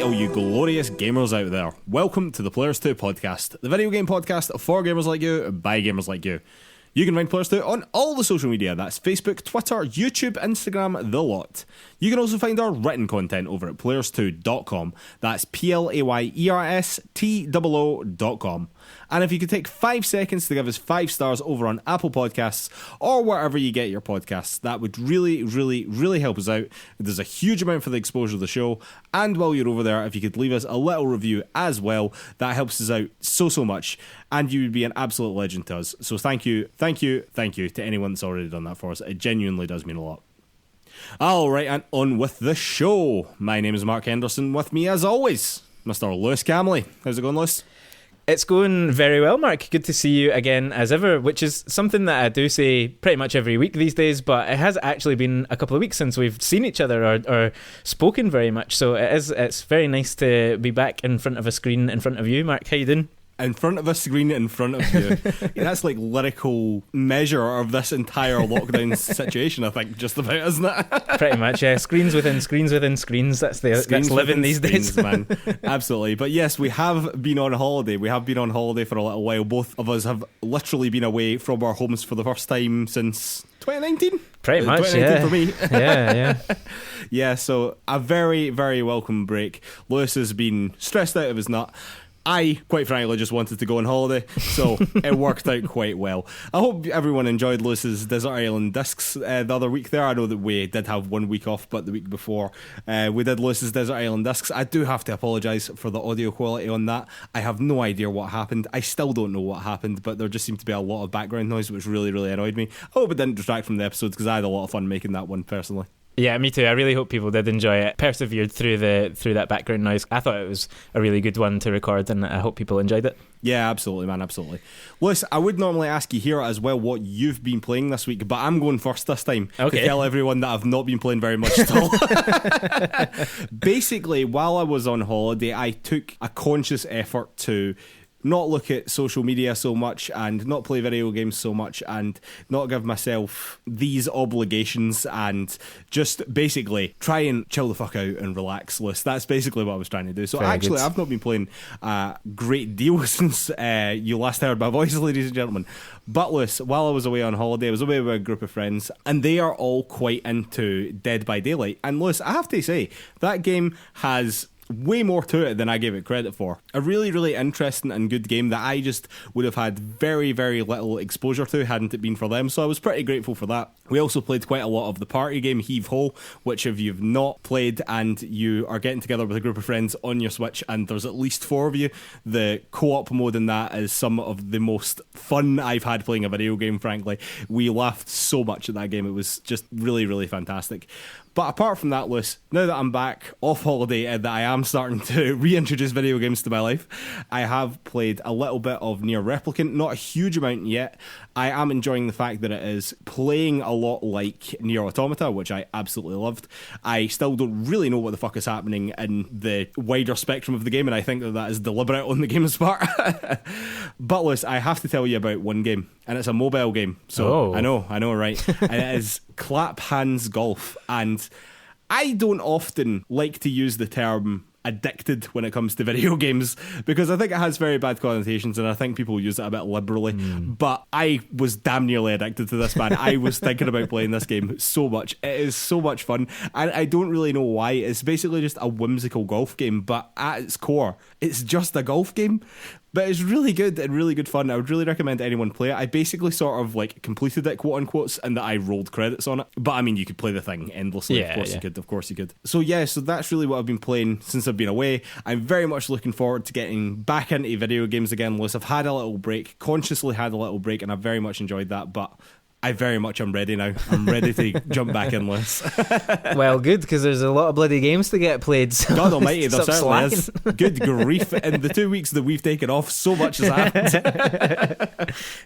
Alright, all you glorious gamers out there, welcome to the PlayerStoo Podcast, the video game podcast for gamers like you, by gamers like you. You can find PlayerStoo on all the social media, that's Facebook, Twitter, YouTube, Instagram, the lot. You can also find our written content over at PlayersToo.com, that's PlayerStoo.com. And if you could take 5 seconds to give us 5 stars over on Apple Podcasts or wherever you get your podcasts, that would really, really, really help us out. There's a huge amount for the exposure of the show. And while you're over there, if you could leave us a little review as well, that helps us out so much. And you would be an absolute legend to us. So thank you to anyone that's already done that for us. It genuinely does mean a lot. Alright, and on with the show. My name is Mark Henderson. With me, as always, Mr. Lewis Camley. How's it going, Lewis? It's going very well, Mark. Good to see you again as ever, which is something that I do say pretty much every week these days, but it has actually been a couple of weeks since we've seen each other or spoken very much, so it's very nice to be back in front of a screen in front of you. Mark, how you doing? In front of a screen in front of you. Yeah, that's like lyrical measure of this entire lockdown situation, I think, just about, isn't it? Pretty much, yeah. Screens within screens within screens. That's living these days, man. Absolutely. But yes, we have been on holiday. We have been on holiday for a little while. Both of us have literally been away from our homes for the first time since 2019. Pretty much, 2019 yeah. for me. Yeah. Yeah, so a very, very welcome break. Lewis has been stressed out of his nut. I, quite frankly, just wanted to go on holiday, so it worked out quite well. I hope everyone enjoyed Lewis's Desert Island Discs the other week there. I know that we did have 1 week off, but the week before we did Lewis's Desert Island Discs. I do have to apologise for the audio quality on that. I have no idea what happened. I still don't know what happened, but there just seemed to be a lot of background noise, which really, really annoyed me. I hope it didn't distract from the episode, because I had a lot of fun making that one personally. Yeah, me too. I really hope people did enjoy it. Persevered through that background noise. I thought it was a really good one to record, and I hope people enjoyed it. Yeah, absolutely, man, absolutely. Lewis, I would normally ask you here as well what you've been playing this week, but I'm going first this time to tell everyone that I've not been playing very much at all. Basically, while I was on holiday, I took a conscious effort to not look at social media so much and not play video games so much and not give myself these obligations and just basically try and chill the fuck out and relax, Lewis. That's basically what I was trying to do. So Very actually, good. I've not been playing a great deal since you last heard my voice, ladies and gentlemen. But Lewis, while I was away on holiday, I was away with a group of friends and they are all quite into Dead by Daylight. And Lewis, I have to say, that game has way more to it than I gave it credit for. A really, really interesting and good game that I just would have had very, very little exposure to hadn't it been for them, so I was pretty grateful for that. We also played quite a lot of the party game Heave Ho, which if you've not played and you are getting together with a group of friends on your Switch and there's at least 4 of you, the co-op mode in that is some of the most fun I've had playing a video game, frankly. We laughed so much at that game. It was just really, really fantastic. But apart from that, Lewis, now that I'm back off holiday and that I am starting to reintroduce video games to my life, I have played a little bit of Nier Replicant, not a huge amount yet. I am enjoying the fact that it is playing a lot like Nier Automata, which I absolutely loved. I still don't really know what the fuck is happening in the wider spectrum of the game, and I think that is deliberate on the game's part. But Lewis, I have to tell you about one game, and it's a mobile game. So I know, right? And it is Clap Hands Golf, and I don't often like to use the term addicted when it comes to video games because I think it has very bad connotations and I think people use it a bit liberally, but I was damn nearly addicted to this, man. I was thinking about playing this game so much. It is so much fun and I don't really know why. It's basically just a whimsical golf game, but at its core it's just a golf game. But it's really good and really good fun. I would really recommend anyone play it. I basically sort of like completed it, quote unquote, and that I rolled credits on it. But I mean, you could play the thing endlessly. Of course you could. So that's really what I've been playing since I've been away. I'm very much looking forward to getting back into video games again, Lewis. I've had a little break, consciously had a little break, and I've very much enjoyed that. But I very much am ready now. I'm ready to jump back in, Lewis. Well, good, because there's a lot of bloody games to get played. So God almighty, there certainly is. Good grief. In the 2 weeks that we've taken off, so much has happened.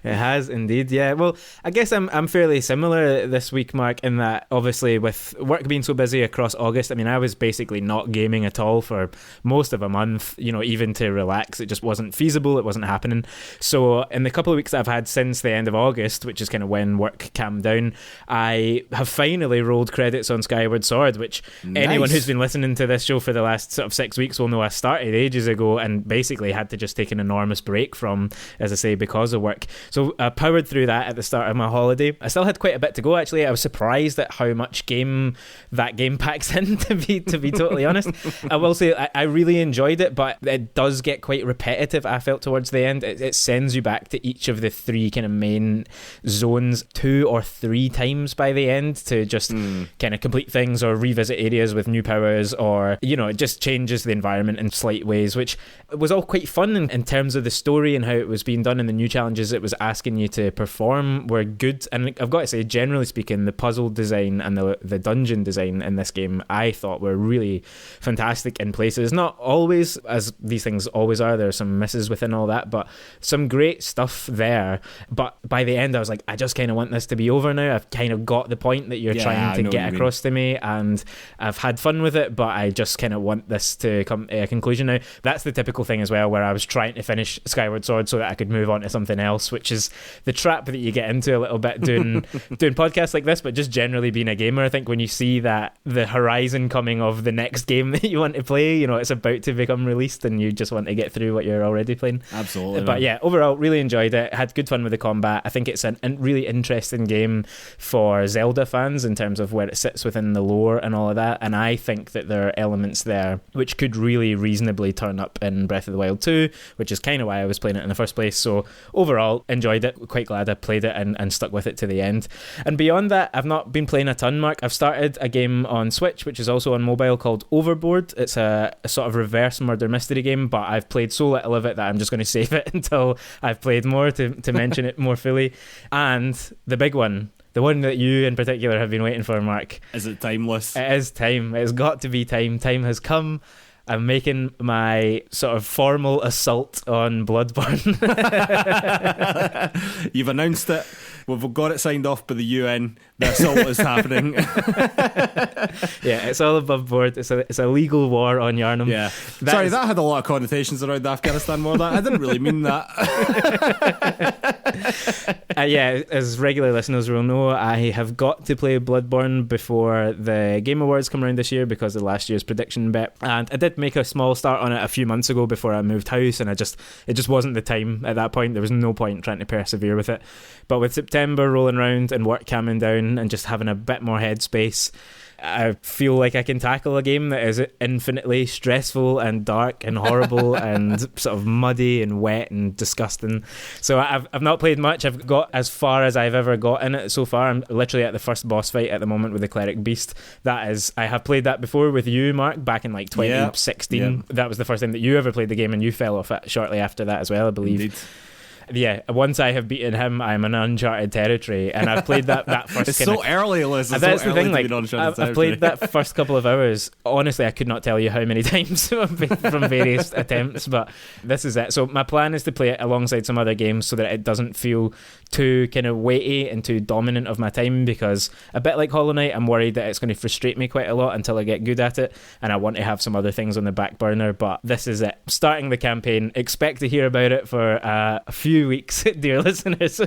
It has indeed, yeah. Well, I guess I'm fairly similar this week, Mark, in that obviously with work being so busy across August, I mean, I was basically not gaming at all for most of a month, even to relax. It just wasn't feasible. It wasn't happening. So in the couple of weeks that I've had since the end of August, which is kind of when work calmed down, I have finally rolled credits on Skyward Sword, which anyone who's been listening to this show for the last sort of 6 weeks will know I started ages ago and basically had to just take an enormous break from, as I say, because of work. So I powered through that at the start of my holiday. I still had quite a bit to go, actually. I was surprised at how much game that game packs in, to be totally honest. I will say I really enjoyed it, but it does get quite repetitive, I felt, towards the end. It sends you back to each of the three kind of main zones 2 or 3 times by the end to just kind of complete things or revisit areas with new powers, or, you know, it just changes the environment in slight ways, which was all quite fun in terms of the story and how it was being done, and the new challenges it was asking you to perform were good. And I've got to say, generally speaking, the puzzle design and the dungeon design in this game I thought were really fantastic in places. Not always, as these things always are, there are some misses within all that, but some great stuff there. But by the end I was like, I just kind of want this to be over now. I've kind of got the point that you're trying to get across to me, and I've had fun with it, but I just kind of want this to come to a conclusion now. That's the typical thing as well, where I was trying to finish Skyward Sword so that I could move on to something else, which is the trap that you get into a little bit doing podcasts like this, but just generally being a gamer. I think when you see that the horizon coming of the next game that you want to play, you know, it's about to become released and you just want to get through what you're already playing. Absolutely. But yeah, overall really enjoyed it, had good fun with the combat. I think it's a really interesting game for Zelda fans in terms of where it sits within the lore and all of that, and I think that there are elements there which could really reasonably turn up in Breath of the Wild 2, which is kind of why I was playing it in the first place. So overall enjoyed it, quite glad I played it and stuck with it to the end. And beyond that, I've not been playing a ton, Mark. I've started a game on Switch which is also on mobile called Overboard. It's a sort of reverse murder mystery game, but I've played so little of it that I'm just going to save it until I've played more to mention it more fully. And the big one, the one that you in particular have been waiting for, Mark. Is it timeless? It is time. It's got to be time. Time has come. I'm making my sort of formal assault on Bloodborne. You've announced it. We've got it signed off by the UN. The assault is happening. Yeah, it's all above board. It's a legal war on Yharnam. Yeah. Sorry, that had a lot of connotations around the Afghanistan war. I didn't really mean that. Yeah, as regular listeners will know, I have got to play Bloodborne before the Game Awards come around this year because of last year's prediction bet. And I did make a small start on it a few months ago before I moved house, and it just wasn't the time at that point. There was no point trying to persevere with it. But with September rolling around and work calming down and just having a bit more headspace, I feel like I can tackle a game that is infinitely stressful and dark and horrible and sort of muddy and wet and disgusting. So I've not played much. I've got as far as I've ever got in it so far. I'm literally at the first boss fight at the moment with the Cleric Beast. I have played that before with you, Mark, back in like 2016. Yep. That was the first time that you ever played the game, and you fell off it shortly after that as well, I believe. Indeed. Yeah, once I have beaten him, I'm in uncharted territory, and I've played that first. It's so early, Liz. That's the thing. Like, I've played that first couple of hours. Honestly, I could not tell you how many times from various attempts, but this is it. So my plan is to play it alongside some other games so that it doesn't feel too kind of weighty and too dominant of my time, because a bit like Hollow Knight, I'm worried that it's going to frustrate me quite a lot until I get good at it, and I want to have some other things on the back burner. But this is it. Starting the campaign. Expect to hear about it for a few weeks, dear listeners.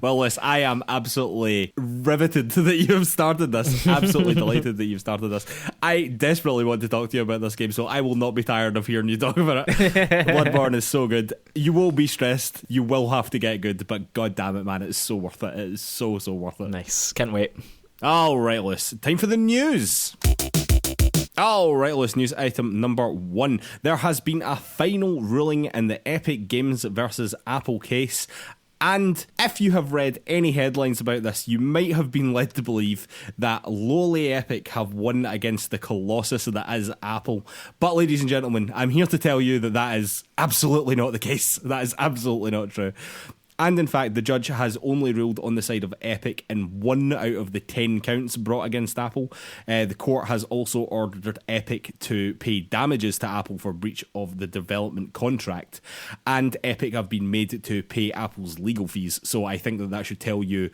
Well, Liz, I am absolutely riveted that you have started this. Absolutely delighted that you've started this. I desperately want to talk to you about this game, so I will not be tired of hearing you talk about it. Bloodborne is so good. You will be stressed. You will have to get good, but god damn it, man, it's so worth it. It is so worth it. Nice. Can't wait. All right, Liz. Time for the news. Alright, let's news item number 1. There has been a final ruling in the Epic Games versus Apple case. And if you have read any headlines about this, you might have been led to believe that lowly Epic have won against the colossus that is Apple. But ladies and gentlemen, I'm here to tell you that is absolutely not the case. That is absolutely not true. And in fact, the judge has only ruled on the side of Epic in 1 out of the 10 counts brought against Apple. The court has also ordered Epic to pay damages to Apple for breach of the development contract. And Epic have been made to pay Apple's legal fees. So I think that should tell you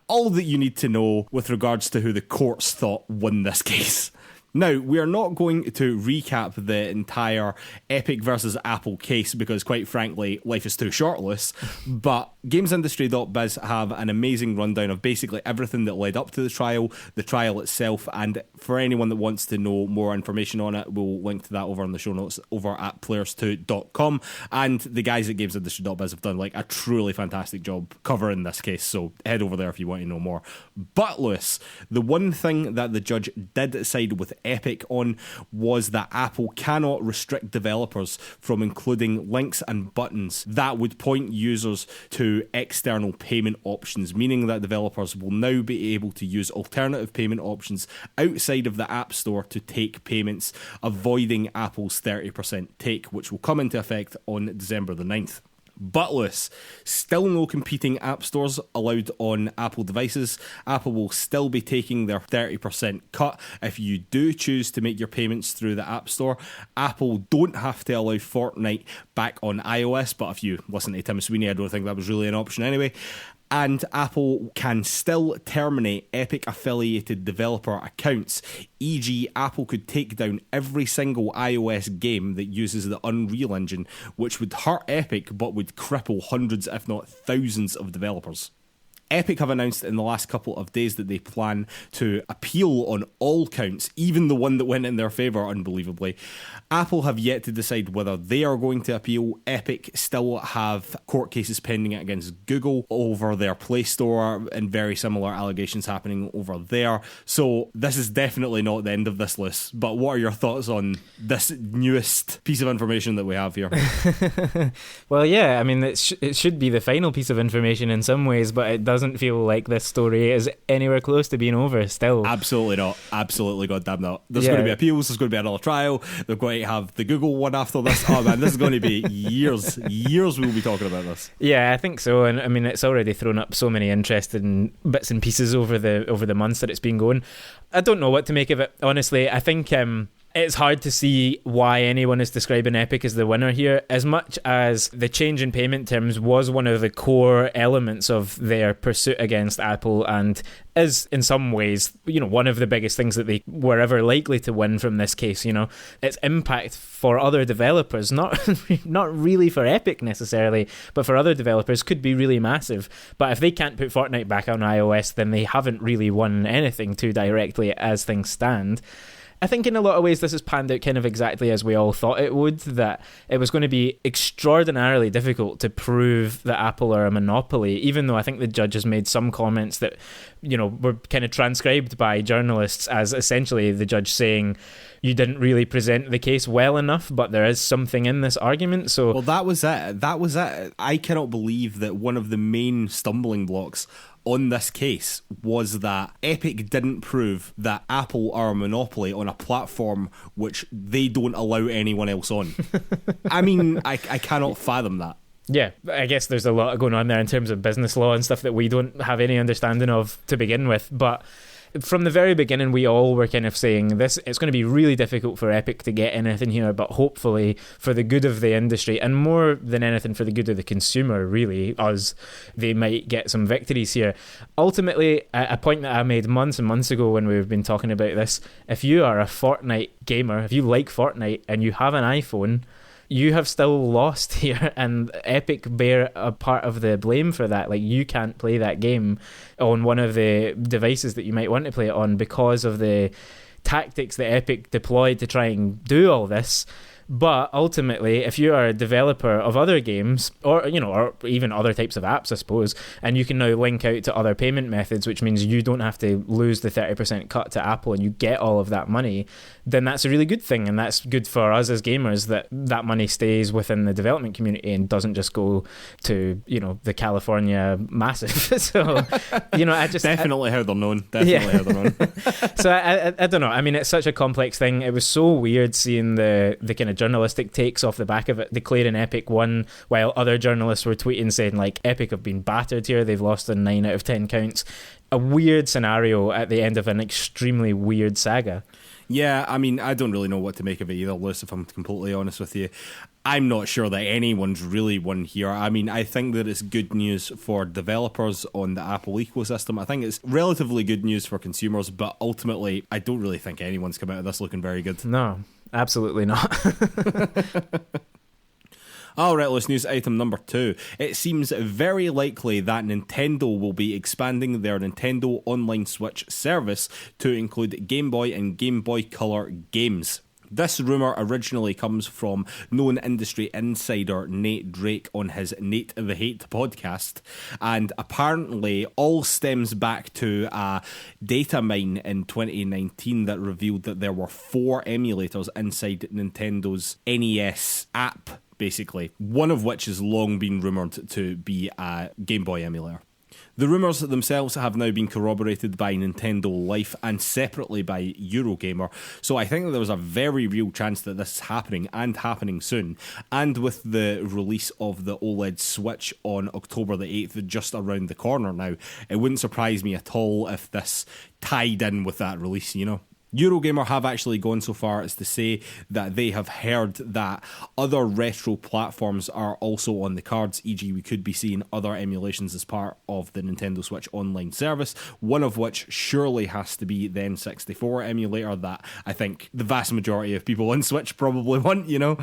all that you need to know with regards to who the courts thought won this case. Now, we are not going to recap the entire Epic versus Apple case because, quite frankly, life is too shortless, but GamesIndustry.biz have an amazing rundown of basically everything that led up to the trial itself, and for anyone that wants to know more information on it, we'll link to that over in the show notes over at PlayersToo.com, and the guys at GamesIndustry.biz have done like a truly fantastic job covering this case, so head over there if you want to know more. But Lewis, the one thing that the judge did side with Epic on was that Apple cannot restrict developers from including links and buttons that would point users to external payment options, meaning that developers will now be able to use alternative payment options outside of the App Store to take payments, avoiding Apple's 30% take, which will come into effect on December the 9th. But Lewis, still no competing app stores allowed on Apple devices. Apple will still be taking their 30% cut if you do choose to make your payments through the App Store. Apple don't have to allow Fortnite back on iOS, but if you listen to Tim Sweeney, I don't think that was really an option anyway. And Apple can still terminate Epic affiliated developer accounts, e.g. Apple could take down every single iOS game that uses the Unreal Engine, which would hurt Epic but would cripple hundreds if not thousands of developers. Epic have announced in the last couple of days that they plan to appeal on all counts, even the one that went in their favour, unbelievably. Apple have yet to decide whether they are going to appeal. Epic still have court cases pending against Google over their Play Store and very similar allegations happening over there. So this is definitely not the end of this list. But what are your thoughts on this newest piece of information that we have here? Well, yeah, I mean, it should be the final piece of information in some ways, but it doesn't feel like this story is anywhere close to being over still. Absolutely not. Absolutely goddamn not. There's going to be appeals, there's going to be another trial, they're going to have the Google one after this. Oh man, this is going to be years we'll be talking about this. Yeah, I think so, and I mean, it's already thrown up so many interesting bits and pieces over the months that it's been going. I don't know what to make of it, honestly. I think it's hard to see why anyone is describing Epic as the winner here, as much as the change in payment terms was one of the core elements of their pursuit against Apple and is in some ways, one of the biggest things that they were ever likely to win from this case. Its impact for other developers, not really for Epic necessarily, but for other developers could be really massive. But if they can't put Fortnite back on iOS, then they haven't really won anything too directly as things stand. I think in a lot of ways this has panned out kind of exactly as we all thought it would, that it was going to be extraordinarily difficult to prove that Apple are a monopoly, even though I think the judge has made some comments that, were kind of transcribed by journalists as essentially the judge saying, you didn't really present the case well enough, but there is something in this argument. So, well, that was it. I cannot believe that one of the main stumbling blocks on this case was that Epic didn't prove that Apple are a monopoly on a platform which they don't allow anyone else on. I mean, I cannot fathom that. Yeah, I guess there's a lot going on there in terms of business law and stuff that we don't have any understanding of to begin with, but from the very beginning, we all were kind of saying this, it's going to be really difficult for Epic to get anything here, but hopefully for the good of the industry and more than anything for the good of the consumer, really, us, they might get some victories here. Ultimately, a point that I made months and months ago when we've been talking about this, if you are a Fortnite gamer, if you like Fortnite and you have an iPhone, you have still lost here, and Epic bear a part of the blame for that. Like, you can't play that game on one of the devices that you might want to play it on because of the tactics that Epic deployed to try and do all this. But ultimately, if you are a developer of other games, or even other types of apps, I suppose, and you can now link out to other payment methods, which means you don't have to lose the 30% cut to Apple and you get all of that money, then that's a really good thing, and that's good for us as gamers that money stays within the development community and doesn't just go to the California massive. So I just definitely how they're known. How they're known. So I don't know. I mean, it's such a complex thing. It was so weird seeing the kind of journalistic takes off the back of it, declaring Epic won, while other journalists were tweeting saying like Epic have been battered here, they've lost in 9 out of 10 counts. A weird scenario at the end of an extremely weird saga. Yeah, I mean, I don't really know what to make of it either, Lewis, if I'm completely honest with you. I'm not sure that anyone's really won here. I mean, I think that it's good news for developers on the Apple ecosystem. I think it's relatively good news for consumers, but ultimately, I don't really think anyone's come out of this looking very good. No, absolutely not. Alright, let's news item number 2. It seems very likely that Nintendo will be expanding their Nintendo Online Switch service to include Game Boy and Game Boy Color games. This rumour originally comes from known industry insider Nate Drake on his Nate the Hate podcast, and apparently all stems back to a data mine in 2019 that revealed that there were 4 emulators inside Nintendo's NES app, basically, one of which has long been rumoured to be a Game Boy emulator. The rumours themselves have now been corroborated by Nintendo Life and separately by Eurogamer, so I think that there was a very real chance that this is happening and happening soon. And with the release of the OLED Switch on October the 8th just around the corner now, it wouldn't surprise me at all if this tied in with that release, you know. Eurogamer have actually gone so far as to say that they have heard that other retro platforms are also on the cards, e.g. we could be seeing other emulations as part of the Nintendo Switch Online service, one of which surely has to be the N64 emulator that I think the vast majority of people on Switch probably want, you know.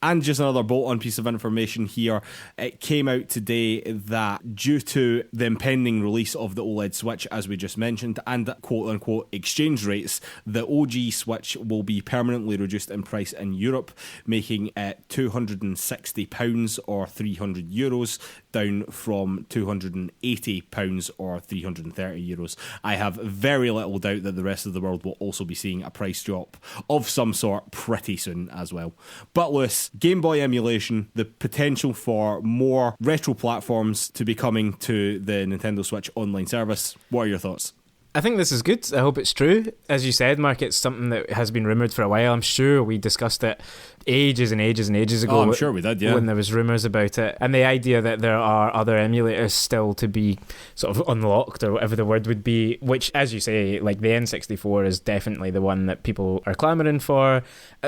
And just another bolt-on piece of information here. It came out today that due to the impending release of the OLED Switch, as we just mentioned, and quote-unquote exchange rates, the OG Switch will be permanently reduced in price in Europe, making it £260 or €300, down from £280 or €330. I have very little doubt that the rest of the world will also be seeing a price drop of some sort pretty soon as well. But Lewis, Game Boy emulation, the potential for more retro platforms to be coming to the Nintendo Switch Online service. What are your thoughts? I think this is good. I hope it's true. As you said, Mark, it's something that has been rumoured for a while. I'm sure we discussed it ages and ages and ages ago. Oh, I'm sure we did, yeah. When there was rumours about it. And the idea that there are other emulators still to be sort of unlocked, or whatever the word would be, which, as you say, like the N64 is definitely the one that people are clamouring for.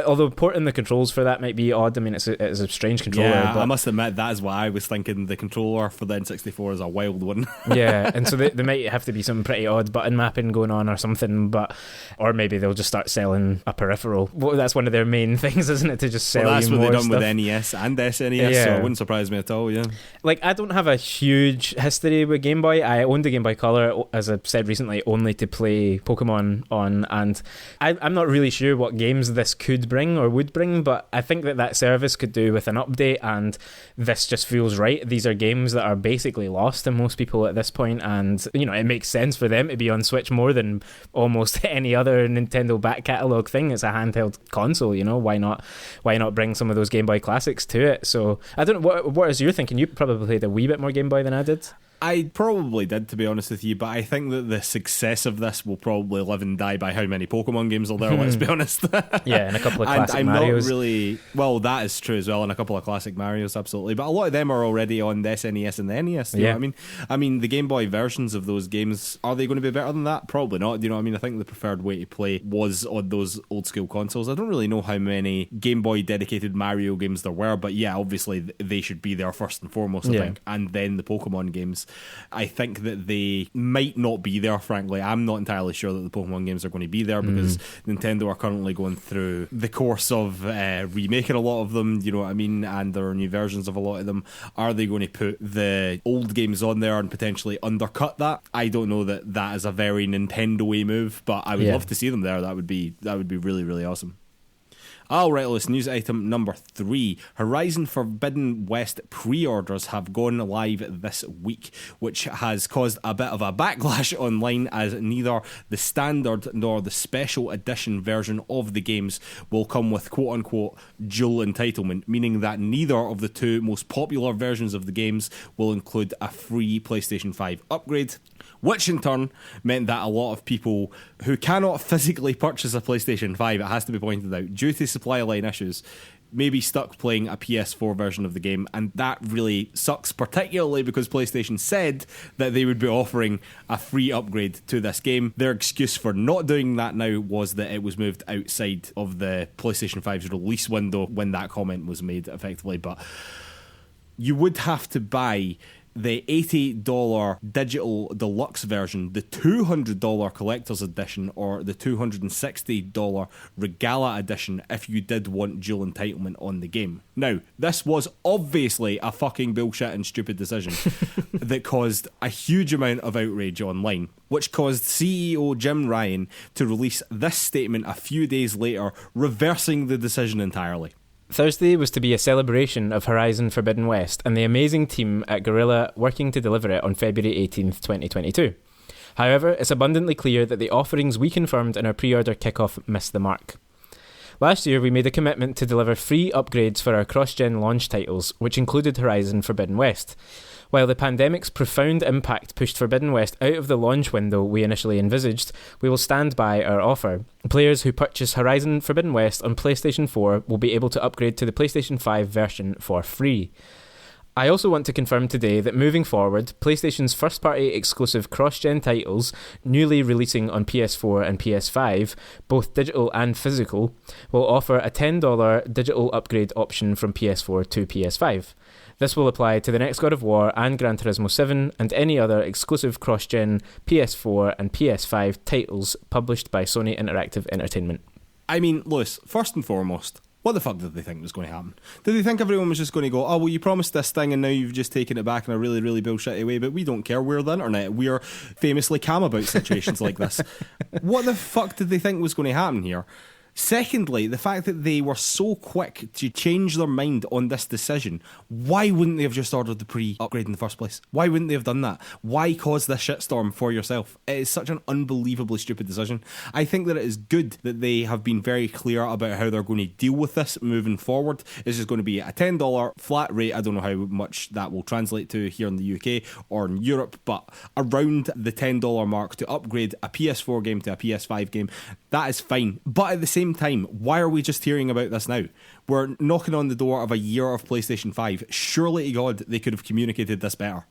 Although porting the controls for that might be odd. I mean, it's a strange controller. Yeah, but I must admit, that is what I was thinking. The controller for the N64 is a wild one. Yeah, and so they might have to be some pretty odd button mapping going on or something, or maybe they'll just start selling a peripheral. Well, that's one of their main things, isn't it, to just sell that's you what more they've done stuff. with NES and SNES, Yeah. so it wouldn't surprise me at all, yeah. Like, I don't have a huge history with Game Boy. I owned a Game Boy Color, as I've said recently, only to play Pokemon on, and I'm not really sure what games this could bring or would bring, but I think that service could do with an update, and this just feels right. These are games that are basically lost to most people at this point, and, you know, it makes sense for them to be on Switch more than almost any other Nintendo back catalogue thing. It's a handheld console, you know. Why not bring some of those Game Boy classics to it? So I don't know, what is your thinking? You probably played a wee bit more Game Boy than I did. I probably did, to be honest with you, but I think that the success of this will probably live and die by how many Pokemon games are there, let's be honest. Yeah, and a couple of classic I'm Marios. not really... Well, that is true as well, and a couple of classic Marios, absolutely. But a lot of them are already on the SNES and the NES, you know what I mean? I mean, the Game Boy versions of those games, are they going to be better than that? Probably not, you know what I mean? I think the preferred way to play was on those old school consoles. I don't really know how many Game Boy dedicated Mario games there were, but yeah, obviously they should be there first and foremost, I think, and then the Pokemon games. I think that they might not be there, frankly. I'm not entirely sure that the Pokemon games are going to be there because Nintendo are currently going through the course of remaking a lot of them, you know what I mean, and there are new versions of a lot of them. Are they going to put the old games on there and potentially undercut that? I don't know that is a very Nintendo-y move, but I would love to see them there. That would be really, really awesome. Alright, let's news item number 3. Horizon Forbidden West pre-orders have gone live this week, which has caused a bit of a backlash online, as neither the standard nor the special edition version of the games will come with quote-unquote dual entitlement, meaning that neither of the two most popular versions of the games will include a free PlayStation 5 upgrade, which in turn meant that a lot of people who cannot physically purchase a PlayStation 5, it has to be pointed out, due to supply line issues, may be stuck playing a PS4 version of the game, and that really sucks, particularly because PlayStation said that they would be offering a free upgrade to this game. Their excuse for not doing that now was that it was moved outside of the PlayStation 5's release window when that comment was made, effectively. But you would have to buy the $80 digital deluxe version, the $200 collector's edition, or the $260 Regala edition if you did want dual entitlement on the game. Now, this was obviously a fucking bullshit and stupid decision that caused a huge amount of outrage online, which caused CEO Jim Ryan to release this statement a few days later, reversing the decision entirely. Thursday was to be a celebration of Horizon Forbidden West and the amazing team at Guerrilla working to deliver it on February 18th, 2022. However, it's abundantly clear that the offerings we confirmed in our pre-order kickoff missed the mark. Last year, we made a commitment to deliver free upgrades for our cross-gen launch titles, which included Horizon Forbidden West. While the pandemic's profound impact pushed Forbidden West out of the launch window we initially envisaged, we will stand by our offer. Players who purchase Horizon Forbidden West on PlayStation 4 will be able to upgrade to the PlayStation 5 version for free. I also want to confirm today that moving forward, PlayStation's first-party exclusive cross-gen titles, newly releasing on PS4 and PS5, both digital and physical, will offer a $10 digital upgrade option from PS4 to PS5. This will apply to the next God of War and Gran Turismo 7 and any other exclusive cross-gen PS4 and PS5 titles published by Sony Interactive Entertainment. I mean, Lewis, first and foremost, what the fuck did they think was going to happen? Did they think everyone was just going to go, oh, well, you promised this thing and now you've just taken it back in a really, really bullshitty way, but we don't care, we're the internet. We're famously calm about situations like this. What the fuck did they think was going to happen here? Secondly, the fact that they were so quick to change their mind on this decision, why wouldn't they have just ordered the pre-upgrade in the first place? Why wouldn't they have done that? Why cause this shitstorm for yourself? It is such an unbelievably stupid decision. I think that it is good that they have been very clear about how they're going to deal with this moving forward. This is going to be a $10 flat rate. I don't know how much that will translate to here in the UK or in Europe, but around the $10 mark to upgrade a PS4 game to a PS5 game, that is fine. But at the same time, why are we just hearing about this now? We're knocking on the door of a year of PlayStation 5. Surely to God they could have communicated this better.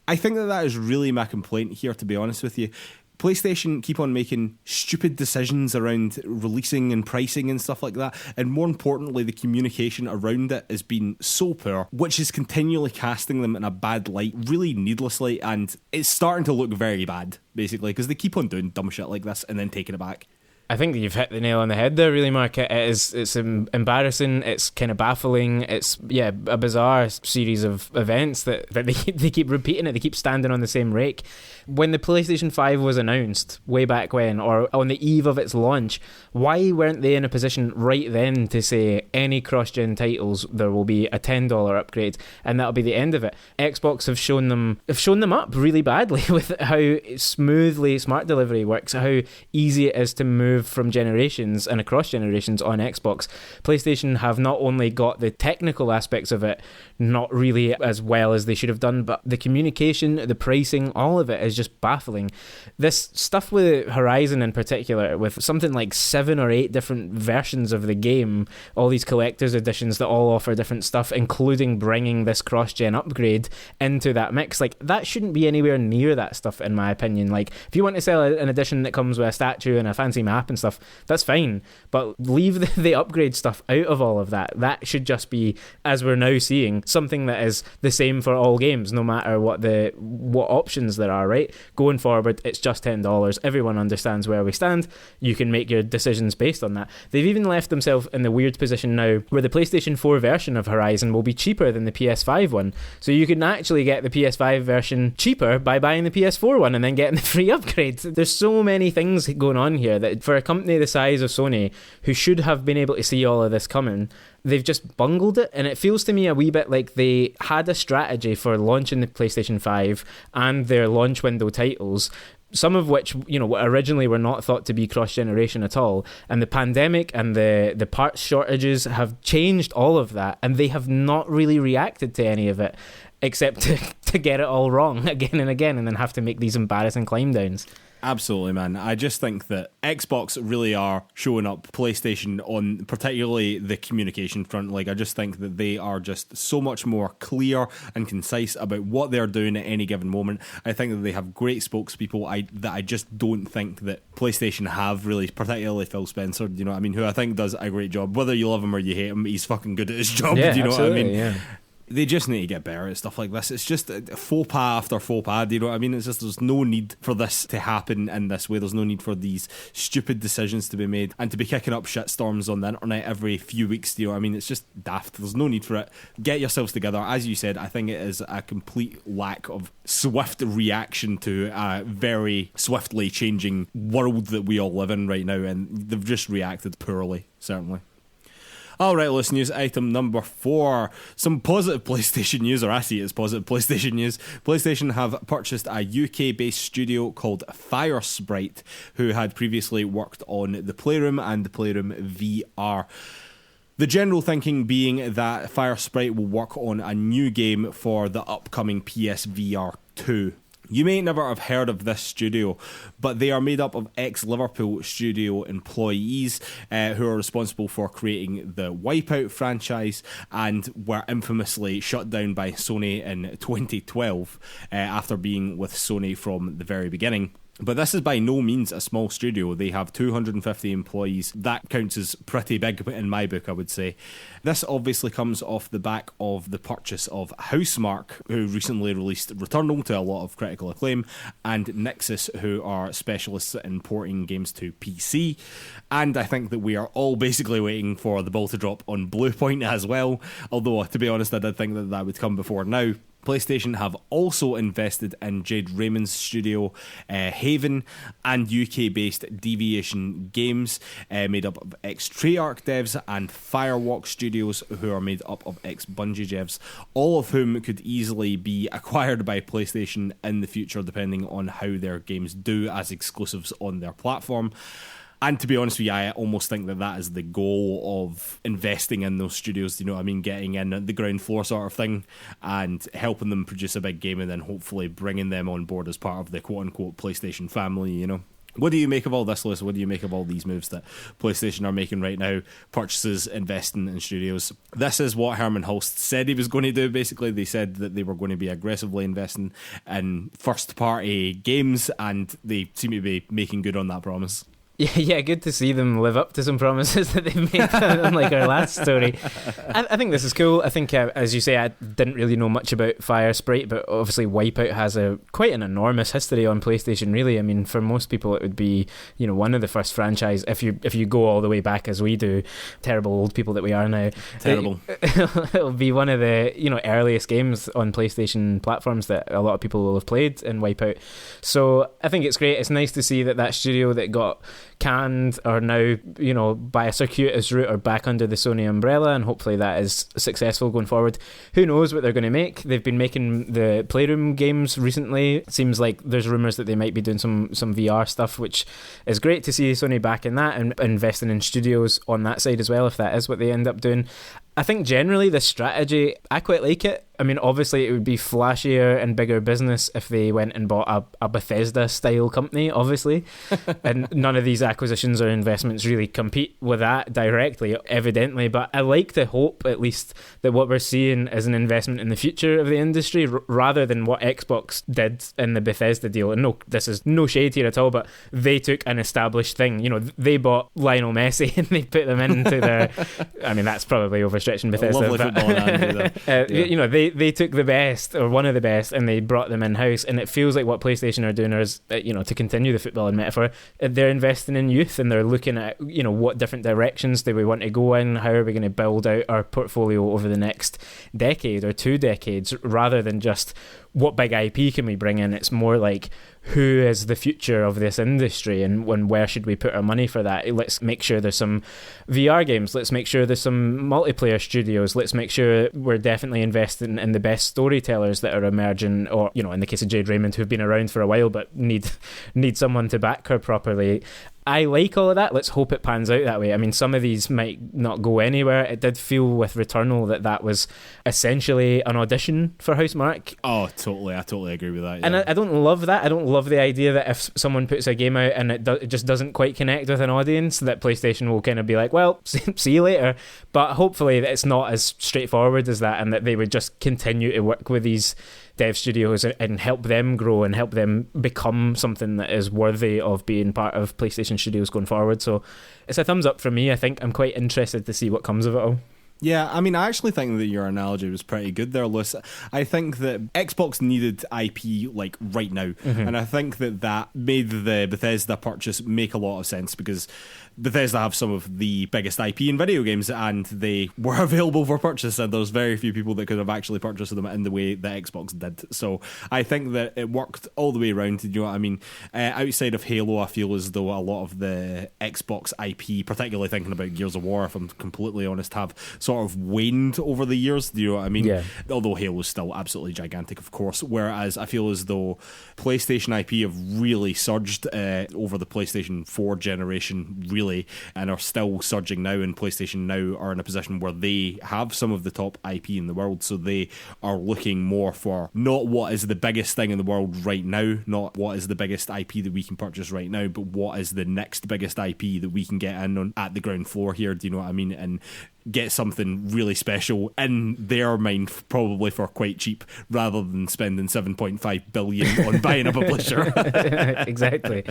I think that is really my complaint here, to be honest with you. PlayStation keep on making stupid decisions around releasing and pricing and stuff like that, and more importantly, the communication around it has been so poor, which is continually casting them in a bad light, really needlessly, and it's starting to look very bad, basically, because they keep on doing dumb shit like this and then taking it back. I think you've hit the nail on the head there, really, Mark. It's embarrassing, it's kind of baffling, it's, a bizarre series of events that they keep repeating it, they keep standing on the same rake. When the PlayStation 5 was announced, way back when, or on the eve of its launch, why weren't they in a position right then to say any cross-gen titles, there will be a $10 upgrade, and that'll be the end of it? Xbox have shown them up really badly with how smoothly smart delivery works, how easy it is to move from generations and across generations on Xbox. PlayStation have not only got the technical aspects of it not really as well as they should have done, but the communication, the pricing, all of it is just baffling. This stuff with Horizon in particular, with something like 7 or 8 different versions of the game, all these collector's editions that all offer different stuff, including bringing this cross-gen upgrade into that mix, like, that shouldn't be anywhere near that stuff, in my opinion. Like, if you want to sell an edition that comes with a statue and a fancy map and stuff, that's fine, but leave the upgrade stuff out of all of that. That should just be, as we're now seeing, something that is the same for all games, no matter what options there are, right? Going forward, it's just $10. Everyone understands where we stand. You can make your decisions based on that. They've even left themselves in the weird position now where the PlayStation 4 version of Horizon will be cheaper than the PS5 one, so you can actually get the PS5 version cheaper by buying the PS4 one and then getting the free upgrades. There's so many things going on here that for a company the size of Sony, who should have been able to see all of this coming, they've just bungled it. And it feels to me a wee bit like they had a strategy for launching the PlayStation 5 and their launch window titles, some of which, originally were not thought to be cross-generation at all. And the pandemic and the parts shortages have changed all of that, and they have not really reacted to any of it, except to get it all wrong again and again and then have to make these embarrassing climb downs. Absolutely, man. I just think that Xbox really are showing up PlayStation on particularly the communication front. Like, I just think that they are just so much more clear and concise about what they're doing at any given moment. I think that they have great spokespeople that I just don't think that PlayStation have, really, particularly Phil Spencer, you know what I mean, who I think does a great job. Whether you love him or you hate him, he's fucking good at his job, Yeah, do you know what I mean? Yeah. They just need to get better at stuff like this. It's just faux pas after faux pas, do you know what I mean? It's just, there's no need for this to happen in this way. There's no need for these stupid decisions to be made and to be kicking up shitstorms on the internet every few weeks, do you know what I mean? It's just daft. There's no need for it. Get yourselves together. As you said, I think it is a complete lack of swift reaction to a very swiftly changing world that we all live in right now, and they've just reacted poorly, certainly. Alright, list news item number 4. Some positive PlayStation news, or I see it as positive PlayStation news. PlayStation have purchased a UK-based studio called Firesprite, who had previously worked on the Playroom and the Playroom VR. The general thinking being that Firesprite will work on a new game for the upcoming PSVR 2. You may never have heard of this studio, but they are made up of ex-Liverpool studio employees who are responsible for creating the Wipeout franchise and were infamously shut down by Sony in 2012 after being with Sony from the very beginning. But this is by no means a small studio. They have 250 employees. That counts as pretty big in my book, I would say. This obviously comes off the back of the purchase of Housemarque, who recently released Returnal to a lot of critical acclaim, and Nixxes, who are specialists in porting games to PC. And I think that we are all basically waiting for the ball to drop on Bluepoint as well. Although, to be honest, I did think that would come before now. PlayStation have also invested in Jade Raymond's studio, Haven, and UK-based Deviation Games, made up of ex-Treyarch devs, and Firewalk Studios, who are made up of ex-Bungie devs, all of whom could easily be acquired by PlayStation in the future, depending on how their games do as exclusives on their platform. And to be honest with you, I almost think that is the goal of investing in those studios, you know what I mean, getting in at the ground floor sort of thing and helping them produce a big game and then hopefully bringing them on board as part of the quote-unquote PlayStation family, you know. What do you make of all this, Liz? What do you make of all these moves that PlayStation are making right now? Purchases, investing in studios. This is what Herman Hulst said he was going to do, basically. They said that they were going to be aggressively investing in first-party games, and they seem to be making good on that promise. Yeah, good to see them live up to some promises that they've made, unlike our last story. I think this is cool. I think, as you say, I didn't really know much about Firesprite, but obviously Wipeout has quite an enormous history on PlayStation, really. I mean, for most people, it would be, you know, one of the first franchise, if you go all the way back as we do, terrible old people that we are now. Terrible. It'll be one of the, you know, earliest games on PlayStation platforms that a lot of people will have played in Wipeout. So I think it's great. It's nice to see that studio that got canned are now, you know, by a circuitous route, are back under the Sony umbrella, and hopefully that is successful going forward. Who knows what they're going to make? They've been making the Playroom games recently. It seems like there's rumours that they might be doing some VR stuff, which is great to see Sony back in that and investing in studios on that side as well, if that is what they end up doing. I think generally the strategy, I quite like it. I mean, obviously it would be flashier and bigger business if they went and bought a Bethesda-style company, obviously. And none of these acquisitions or investments really compete with that directly, evidently. But I like to hope, at least, that what we're seeing is an investment in the future of the industry, rather than what Xbox did in the Bethesda deal. And no, this is no shade here at all, but they took an established thing. You know, they bought Lionel Messi and they put them into their... I mean, that's probably overstretching Bethesda. Lovely football analogy there. Yeah. You know, they took the best, or one of the best, and they brought them in-house, and it feels like what PlayStation are doing is, you know, to continue the footballing metaphor, they're investing in youth, and they're looking at, you know, what different directions do we want to go in, how are we going to build out our portfolio over the next decade or 2 decades, rather than just what big IP can we bring in. It's more like, who is the future of this industry, and where should we put our money for that? Let's make sure there's some VR games, let's make sure there's some multiplayer studios, let's make sure we're definitely investing in the best storytellers that are emerging, or, you know, in the case of Jade Raymond, who've been around for a while but need someone to back her properly. I like all of that. Let's hope it pans out that way. I mean, some of these might not go anywhere. It did feel with Returnal that was essentially an audition for Housemarque. Oh, totally. I totally agree with that. Yeah. And I don't love that. I don't love the idea that if someone puts a game out and it just doesn't quite connect with an audience, that PlayStation will kind of be like, well, see you later. But hopefully it's not as straightforward as that, and that they would just continue to work with these dev studios and help them grow and help them become something that is worthy of being part of PlayStation Studios going forward. So it's a thumbs up for me. I think I'm quite interested to see what comes of it all. Yeah, I mean, I actually think that your analogy was pretty good there, Lewis. I think that Xbox needed IP, like, right now. Mm-hmm. And I think that made the Bethesda purchase make a lot of sense, because Bethesda have some of the biggest IP in video games, and they were available for purchase, and there's very few people that could have actually purchased them in the way that Xbox did. So I think that it worked all the way around. You know what I mean? Outside of Halo, I feel as though a lot of the Xbox IP, particularly thinking about Gears of War, if I'm completely honest, have sort of waned over the years. Do you know what I mean? Yeah. Although Halo's still absolutely gigantic, of course. Whereas I feel as though PlayStation IP have really surged over the PlayStation 4 generation, really, and are still surging now. And PlayStation now are in a position where they have some of the top IP in the world, so they are looking more for not what is the biggest thing in the world right now, not what is the biggest IP that we can purchase right now, but what is the next biggest IP that we can get in on at the ground floor here. Do you know what I mean? And get something really special in their mind, probably for quite cheap, rather than spending 7.5 billion on buying a publisher. Exactly.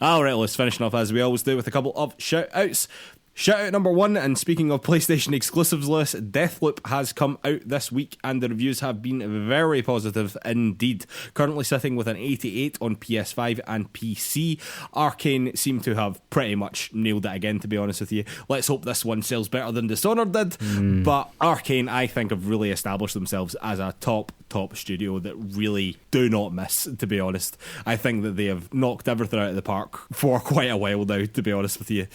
Alright, let's finish off as we always do with a couple of shout outs. Shout out number 1, and speaking of PlayStation exclusives, Lewis, Deathloop has come out this week, and the reviews have been very positive indeed. Currently sitting with an 88 on PS5 and PC. Arcane seem to have pretty much nailed it again, to be honest with you. Let's hope this one sells better than Dishonored did. But Arcane, I think, have really established themselves as a top studio that really do not miss, to be honest. I think that they have knocked everything out of the park for quite a while now, to be honest with you.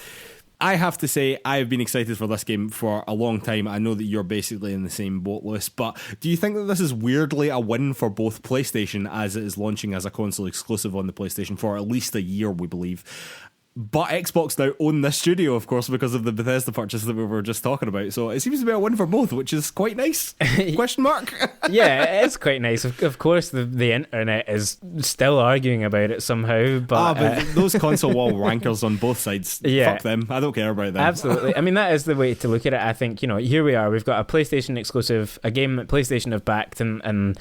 I have to say, I've been excited for this game for a long time. I know that you're basically in the same boat, Lewis, but do you think that this is weirdly a win for both PlayStation, as it is launching as a console exclusive on the PlayStation for at least a year, we believe? But Xbox now own this studio, of course, because of the Bethesda purchase that we were just talking about. So it seems to be a win for both, which is quite nice. Question mark? Yeah, it is quite nice. Of course, the internet is still arguing about it somehow. But those console wall rankers on both sides, fuck them. I don't care about them. Absolutely. I mean, that is the way to look at it. I think, here we are. We've got a PlayStation exclusive, a game that PlayStation have backed and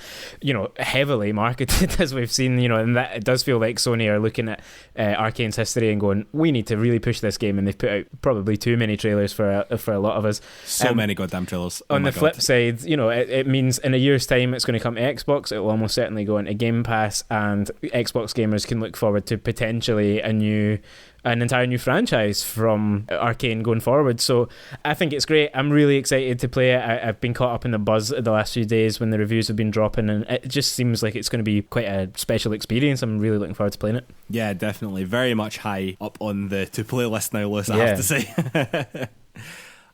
heavily marketed, as we've seen, and that it does feel like Sony are looking at Arcane's history and going, we need to really push this game, and they've put out probably too many trailers for a lot of us. So many goddamn trailers. On the flip side, it means in a year's time it's going to come to Xbox. It will almost certainly go into Game Pass, and Xbox gamers can look forward to potentially an entire new franchise from Arcane going forward. So I think it's great. I'm really excited to play it. I've been caught up in the buzz the last few days when the reviews have been dropping, and it just seems like it's going to be quite a special experience. I'm really looking forward to playing it. Yeah, definitely. Very much high up on the to-play list now, Lewis, I have to say.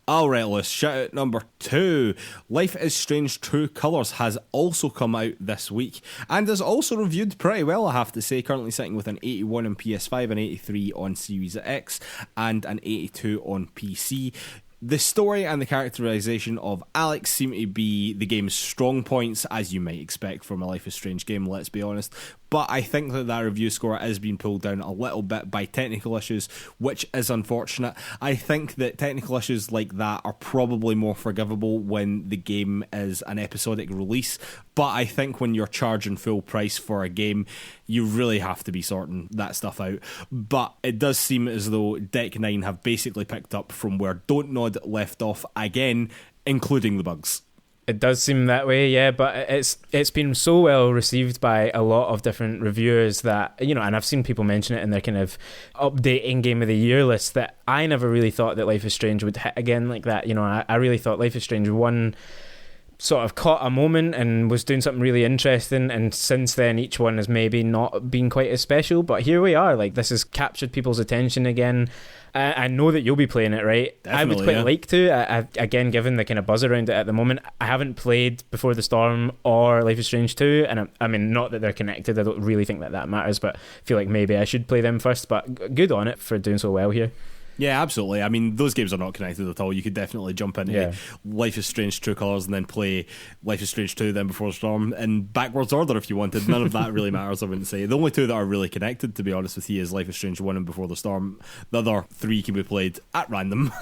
Alright, Lewis, shout out number 2. Life is Strange True Colours has also come out this week and is also reviewed pretty well, I have to say. Currently sitting with an 81 on PS5, an 83 on Series X, and an 82 on PC. The story and the characterisation of Alex seem to be the game's strong points, as you might expect from a Life is Strange game, let's be honest. But I think that review score is being pulled down a little bit by technical issues, which is unfortunate. I think that technical issues like that are probably more forgivable when the game is an episodic release. But I think when you're charging full price for a game, you really have to be sorting that stuff out. But it does seem as though Deck 9 have basically picked up from where Don't Nod left off again, including the bugs. It does seem that way, yeah, but it's been so well received by a lot of different reviewers that, and I've seen people mention it in their kind of updating Game of the Year list, that I never really thought that Life is Strange would hit again like that. I really thought Life is Strange 1 sort of caught a moment and was doing something really interesting, and since then each one has maybe not been quite as special, but here we are. Like, this has captured people's attention again. I know that you'll be playing it, right? Definitely, I would quite like to. Again, given the kind of buzz around it at the moment, I haven't played Before the Storm or Life is Strange 2, and I mean, not that they're connected, I don't really think that matters, but I feel like maybe I should play them first, but good on it for doing so well here. Yeah, absolutely. I mean, those games are not connected at all. You could definitely jump into Life is Strange True Colours and then play Life is Strange 2, then Before the Storm in backwards order if you wanted. None of that really matters, I wouldn't say. The only two that are really connected, to be honest with you, is Life is Strange 1 and Before the Storm. The other three can be played at random.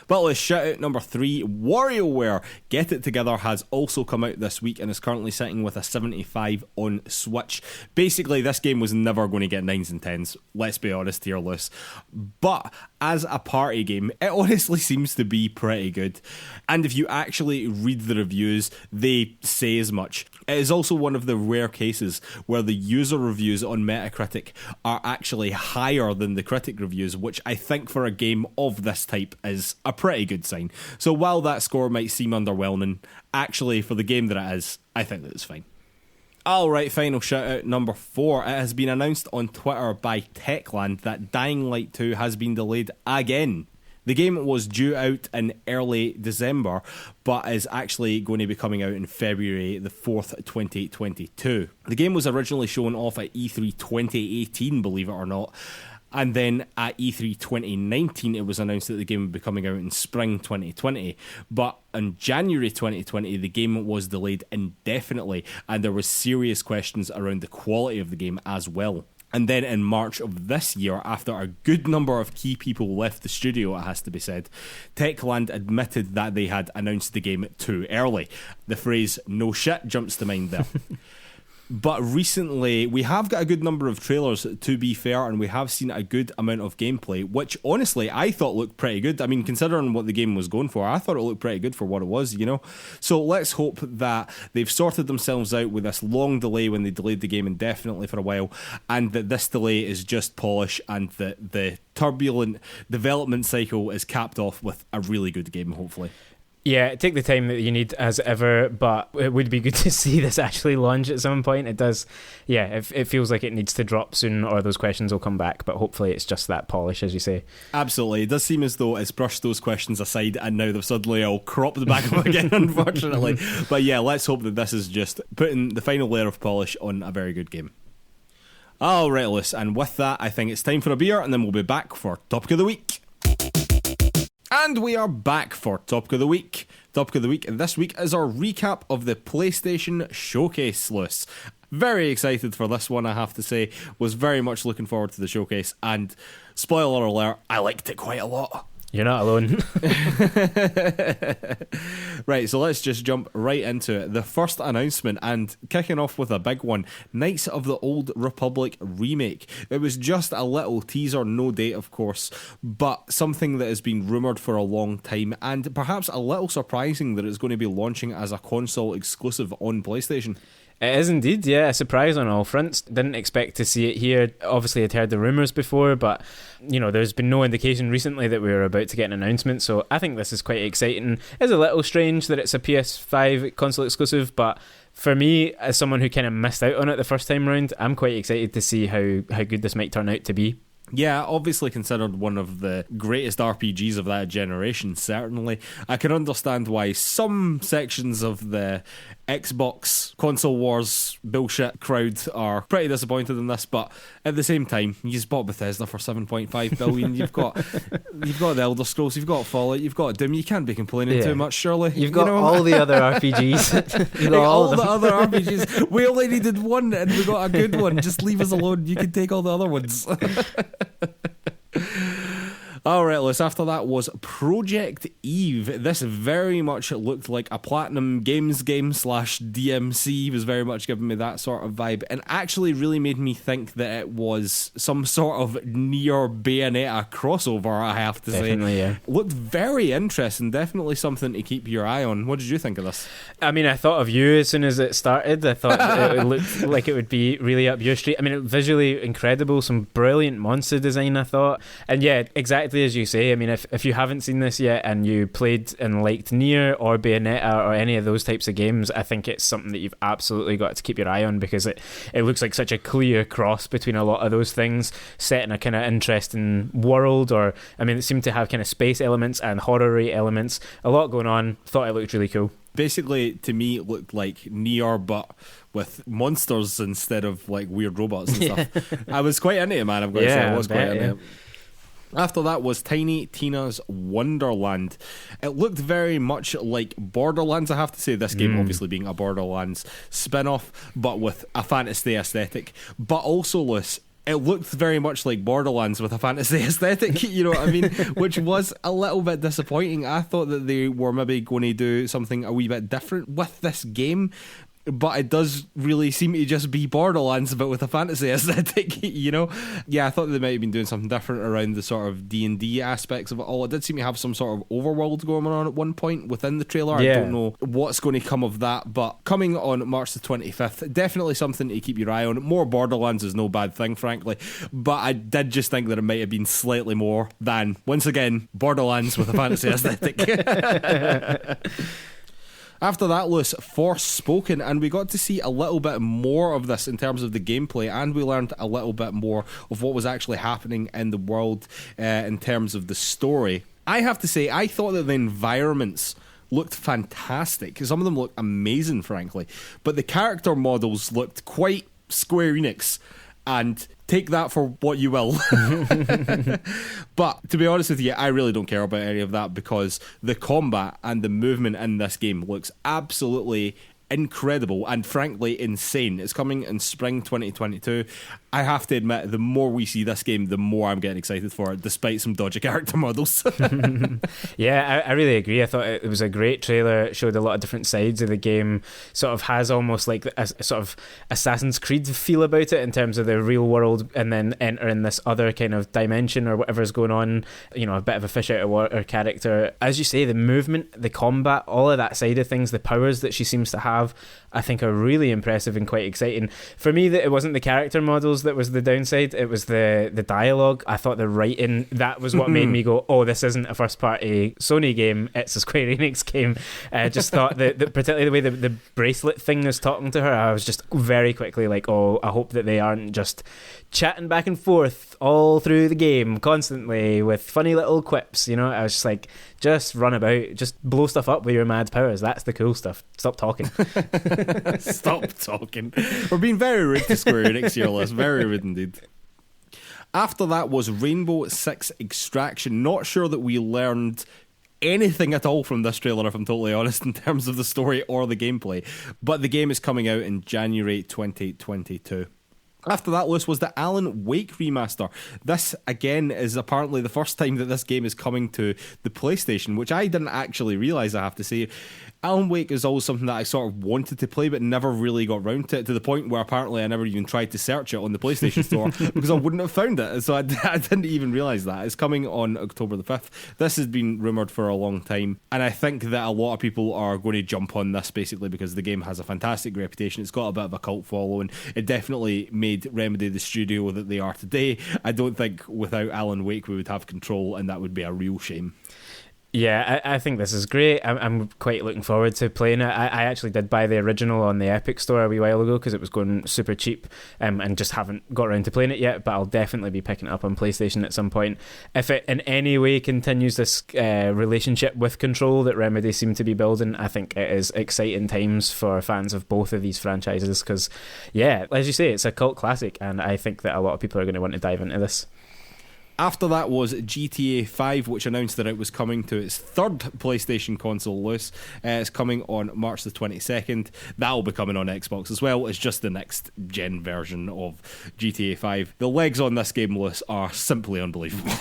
But let's shout out number 3, WarioWare Get It Together has also come out this week and is currently sitting with a 75 on Switch. Basically, this game was never going to get 9s and 10s, let's be honest here, Luce. But as a party game, it honestly seems to be pretty good. And if you actually read the reviews, they say as much. It is also one of the rare cases where the user reviews on Metacritic are actually higher than the critic reviews, which I think for a game of this type is a pretty good sign. So while that score might seem underwhelming, actually for the game that it is, I think that it's fine. Alright, final shout out number 4. It has been announced on Twitter by Techland that Dying Light 2 has been delayed again. The game was due out in early December, but is actually going to be coming out in February the 4th, 2022. The game was originally shown off at E3 2018, believe it or not. And then at E3 2019, it was announced that the game would be coming out in spring 2020. But in January 2020, the game was delayed indefinitely, and there was serious questions around the quality of the game as well. And then in March of this year, after a good number of key people left the studio, it has to be said, Techland admitted that they had announced the game too early. The phrase "no shit" jumps to mind there. But recently, we have got a good number of trailers, to be fair, and we have seen a good amount of gameplay, which honestly I thought looked pretty good. I mean, considering what the game was going for, I thought it looked pretty good for what it was, you know? So let's hope that they've sorted themselves out with this long delay when they delayed the game indefinitely for a while, and that this delay is just polish, and that the turbulent development cycle is capped off with a really good game, hopefully. Yeah, take the time that you need as ever, but it would be good to see this actually launch at some point. It does, yeah, it feels like it needs to drop soon or those questions will come back, but hopefully it's just that polish, as you say. Absolutely. It does seem as though it's brushed those questions aside and now they've suddenly all cropped back up again, unfortunately. But yeah, let's hope that this is just putting the final layer of polish on a very good game. Alright, Liz, and with that, I think it's time for a beer, and then we'll be back for Topic of the Week. And we are back for Topic of the Week. Topic of the Week this week is our recap of the PlayStation Showcase, Lewis. Very excited for this one, I have to say. Was very much looking forward to the showcase, and spoiler alert, I liked it quite a lot. You're not alone. Right, so let's just jump right into it. The first announcement, and kicking off with a big one, Knights of the Old Republic remake. It was just a little teaser, no date of course, but something that has been rumoured for a long time, and perhaps a little surprising that it's going to be launching as a console exclusive on PlayStation. It is indeed, yeah, a surprise on all fronts. Didn't expect to see it here. Obviously, I'd heard the rumours before, but, you know, there's been no indication recently that we were about to get an announcement, so I think this is quite exciting. It's a little strange that it's a PS5 console exclusive, but for me, as someone who kind of missed out on it the first time round, I'm quite excited to see how good this might turn out to be. Yeah, obviously considered one of the greatest RPGs of that generation, certainly. I can understand why some sections of the Xbox console wars bullshit crowd are pretty disappointed in this, but at the same time, you just bought Bethesda for $7.5 billion. You've got the Elder Scrolls, you've got Fallout, you've got Doom. You can't be complaining too much, surely. You've got all the other RPGs. You've got all the other RPGs. We only needed one, and we got a good one. Just leave us alone. You can take all the other ones. Alright, Liz, after that was Project Eve. This very much looked like a Platinum Games game / DMC, was very much giving me that sort of vibe, and actually really made me think that it was some sort of near Bayonetta crossover, I have to say. Yeah. Looked very interesting, definitely something to keep your eye on. What did you think of this? I mean, I thought of you as soon as it started. I thought it looked like it would be really up your street. I mean, visually incredible, some brilliant monster design, I thought. And yeah, exactly exactly as you say. I mean, if you haven't seen this yet and you played and liked Nier or Bayonetta or any of those types of games, I think it's something that you've absolutely got to keep your eye on, because it looks like such a clear cross between a lot of those things, set in a kind of interesting world. Or, I mean, it seemed to have kind of space elements and horror-y elements. A lot going on. Thought it looked really cool. Basically, to me, it looked like Nier, but with monsters instead of like weird robots and stuff. I was quite into it, man. I've got to say, I was quite into it. After that was Tiny Tina's Wonderland. It looked very much like Borderlands, I have to say. This game obviously being a Borderlands spin-off, but with a fantasy aesthetic. But also, Lewis, it looked very much like Borderlands with a fantasy aesthetic, you know what I mean? Which was a little bit disappointing. I thought that they were maybe going to do something a wee bit different with this game, but it does really seem to just be Borderlands but with a fantasy aesthetic, you know? Yeah, I thought they might have been doing something different around the sort of D&D aspects of it all. It did seem to have some sort of overworld going on at one point within the trailer. Yeah. I don't know what's going to come of that, but coming on March the 25th, definitely something to keep your eye on. More Borderlands is no bad thing, frankly, but I did just think that it might have been slightly more than, once again, Borderlands with a fantasy aesthetic. After that, Lewis, Forspoken, and we got to see a little bit more of this in terms of the gameplay, and we learned a little bit more of what was actually happening in the world in terms of the story. I have to say, I thought that the environments looked fantastic. Some of them looked amazing, frankly, but the character models looked quite Square Enix, and take that for what you will. But to be honest with you, I really don't care about any of that, because the combat and the movement in this game looks absolutely incredible and frankly insane. It's coming in spring 2022. I have to admit, the more we see this game, the more I'm getting excited for it, despite some dodgy character models. Yeah, I really agree. I thought it was a great trailer. It showed a lot of different sides of the game. Sort of has almost like a sort of Assassin's Creed feel about it in terms of the real world, and then enter in this other kind of dimension or whatever's going on. You know, a bit of a fish out of water character. As you say, the movement, the combat, all of that side of things, the powers that she seems to have, I think are really impressive and quite exciting. For me, that it wasn't the character models that was the downside, it was the dialogue. I thought the writing, that was what made me go, oh, this isn't a first party Sony game, it's a Square Enix game. I just thought that particularly the way the bracelet thing was talking to her, I was just very quickly like, oh, I hope that they aren't just chatting back and forth all through the game constantly with funny little quips, you know. I was just like, just run about, just blow stuff up with your mad powers. That's the cool stuff. Stop talking. Stop talking. We're being very rude to Square Enix here, Les. Very rude indeed. After that was Rainbow Six Extraction. Not sure that we learned anything at all from this trailer, if I'm totally honest, in terms of the story or the gameplay. But the game is coming out in January 2022. After that, Lewis, was the Alan Wake remaster. This, again, is apparently the first time that this game is coming to the PlayStation, which I didn't actually realise, I have to say. Alan Wake is always something that I sort of wanted to play but never really got round to it, to the point where apparently I never even tried to search it on the PlayStation Store because I wouldn't have found it. So I didn't even realise that. It's coming on October the 5th. This has been rumoured for a long time, and I think that a lot of people are going to jump on this basically because the game has a fantastic reputation. It's got a bit of a cult following. It definitely made Remedy the studio that they are today. I don't think without Alan Wake we would have Control, and that would be a real shame. Yeah, I think this is great. I'm quite looking forward to playing it. I actually did buy the original on the Epic Store a wee while ago because it was going super cheap, and just haven't got around to playing it yet, but I'll definitely be picking it up on PlayStation at some point. If it in any way continues this relationship with Control that Remedy seem to be building, I think it is exciting times for fans of both of these franchises because, yeah, as you say, it's a cult classic, and I think that a lot of people are going to want to dive into this. After that was GTA 5, which announced that it was coming to its third PlayStation console, Lewis. It's coming on March the 22nd. That'll be coming on Xbox as well. It's just the next gen version of GTA 5. The legs on this game, Lewis, are simply unbelievable.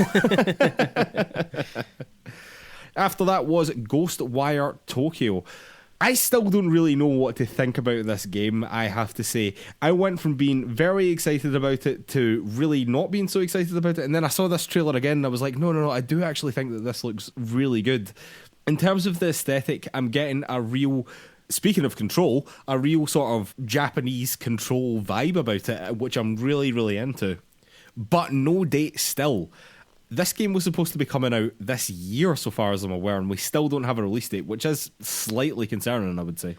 After that was Ghostwire Tokyo. I still don't really know what to think about this game, I have to say. I went from being very excited about it to really not being so excited about it, and then I saw this trailer again and I was like, no, I do actually think that this looks really good. In terms of the aesthetic, I'm getting a real, speaking of Control, a real sort of Japanese Control vibe about it, which I'm really, really into. But no date still. This game was supposed to be coming out this year, so far as I'm aware, and we still don't have a release date, which is slightly concerning, I would say.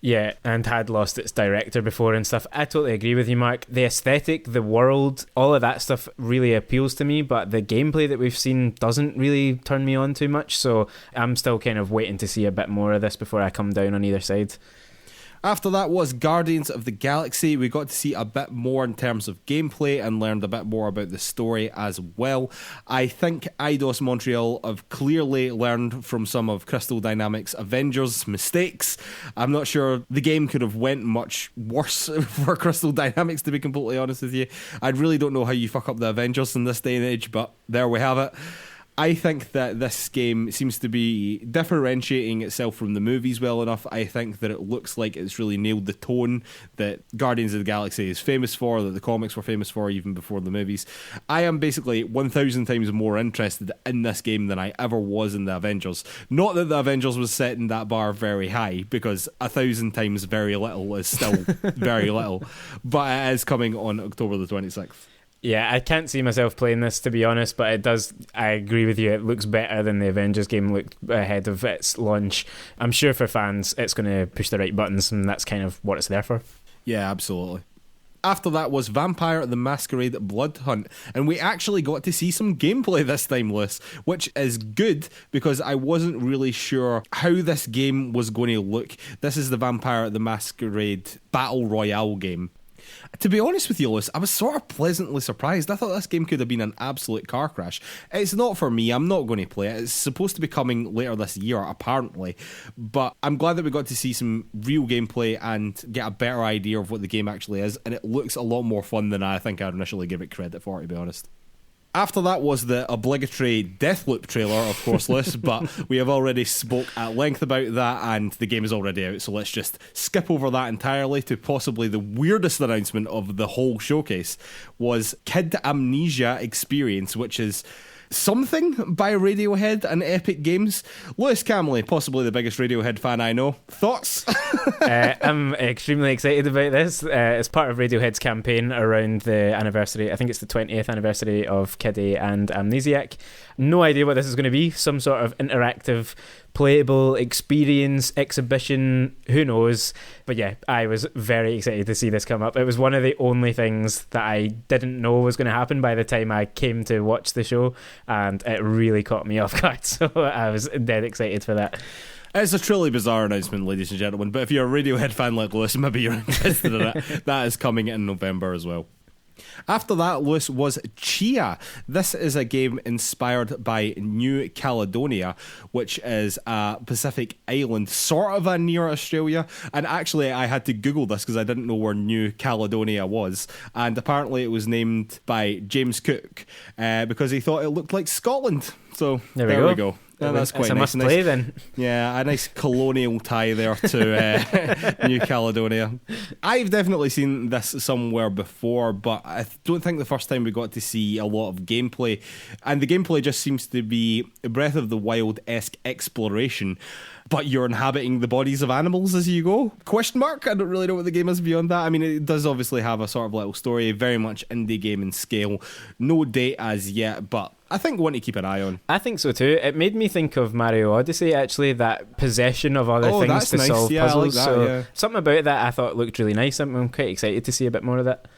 Yeah, and had lost its director before and stuff. I totally agree with you, Mark. The aesthetic, the world, all of that stuff really appeals to me, but the gameplay that we've seen doesn't really turn me on too much, so I'm still kind of waiting to see a bit more of this before I come down on either side. After that was Guardians of the Galaxy. We got to see a bit more in terms of gameplay and learned a bit more about the story as well. I think Eidos Montreal have clearly learned from some of Crystal Dynamics' Avengers mistakes. I'm not sure the game could have went much worse for Crystal Dynamics, to be completely honest with you. I really don't know how you fuck up the Avengers in this day and age, but there we have it. I think that this game seems to be differentiating itself from the movies well enough. I think that it looks like it's really nailed the tone that Guardians of the Galaxy is famous for, that the comics were famous for even before the movies. I am basically 1,000 times more interested in this game than I ever was in the Avengers. Not that the Avengers was setting that bar very high, because 1,000 times very little is still very little. But it is coming on October the 26th. Yeah, I can't see myself playing this, to be honest, but it does, I agree with you, it looks better than the Avengers game looked ahead of its launch. I'm sure for fans it's going to push the right buttons, and that's kind of what it's there for. Yeah, absolutely. After that was Vampire the Masquerade Blood Hunt, and we actually got to see some gameplay this time, Lewis, which is good because I wasn't really sure how this game was going to look. This is the Vampire the Masquerade Battle Royale game. To be honest with you, Lewis, I was sort of pleasantly surprised. I thought this game could have been an absolute car crash. It's not for me. I'm not going to play it. It's supposed to be coming later this year, apparently. But I'm glad that we got to see some real gameplay and get a better idea of what the game actually is. And it looks a lot more fun than I think I'd initially give it credit for, to be honest. After that was the obligatory Deathloop trailer, of course, Liz, but we have already spoke at length about that and the game is already out, so let's just skip over that entirely to possibly the weirdest announcement of the whole showcase was Kid Amnesia Experience, which is something by Radiohead and Epic Games. Lewis Camley, possibly the biggest Radiohead fan I know. Thoughts? I'm extremely excited about this. It's part of Radiohead's campaign around the anniversary. I think it's the 20th anniversary of Kiddy and Amnesiac. No idea what this is going to be. Some sort of interactive, playable experience, exhibition, who knows. But yeah, I was very excited to see this come up. It was one of the only things that I didn't know was going to happen by the time I came to watch the show, and it really caught me off guard. So I was dead excited for that. It's a truly bizarre announcement, ladies and gentlemen, but if you're a Radiohead fan like Lewis, maybe you're interested in it. That is coming in November as well. After that, Lewis, was Chia. This is a game inspired by New Caledonia, which is a Pacific island, sort of near Australia. And actually, I had to Google this because I didn't know where New Caledonia was. And apparently, it was named by James Cook because he thought it looked like Scotland. So there we go. Yeah, that's quite nice. Must play then. Yeah, a nice colonial tie there to New Caledonia. I've definitely seen this somewhere before, but I don't think the first time we got to see a lot of gameplay. And the gameplay just seems to be Breath of the Wild-esque exploration, but you're inhabiting the bodies of animals as you go? Question mark? I don't really know what the game is beyond that. I mean, it does obviously have a sort of little story, very much indie game in scale. No date as yet, but I think one to keep an eye on. I think so too. It made me think of Mario Odyssey, actually, that possession of other things to solve puzzles. I like that, so something about that I thought looked really nice. I'm quite excited to see a bit more of that.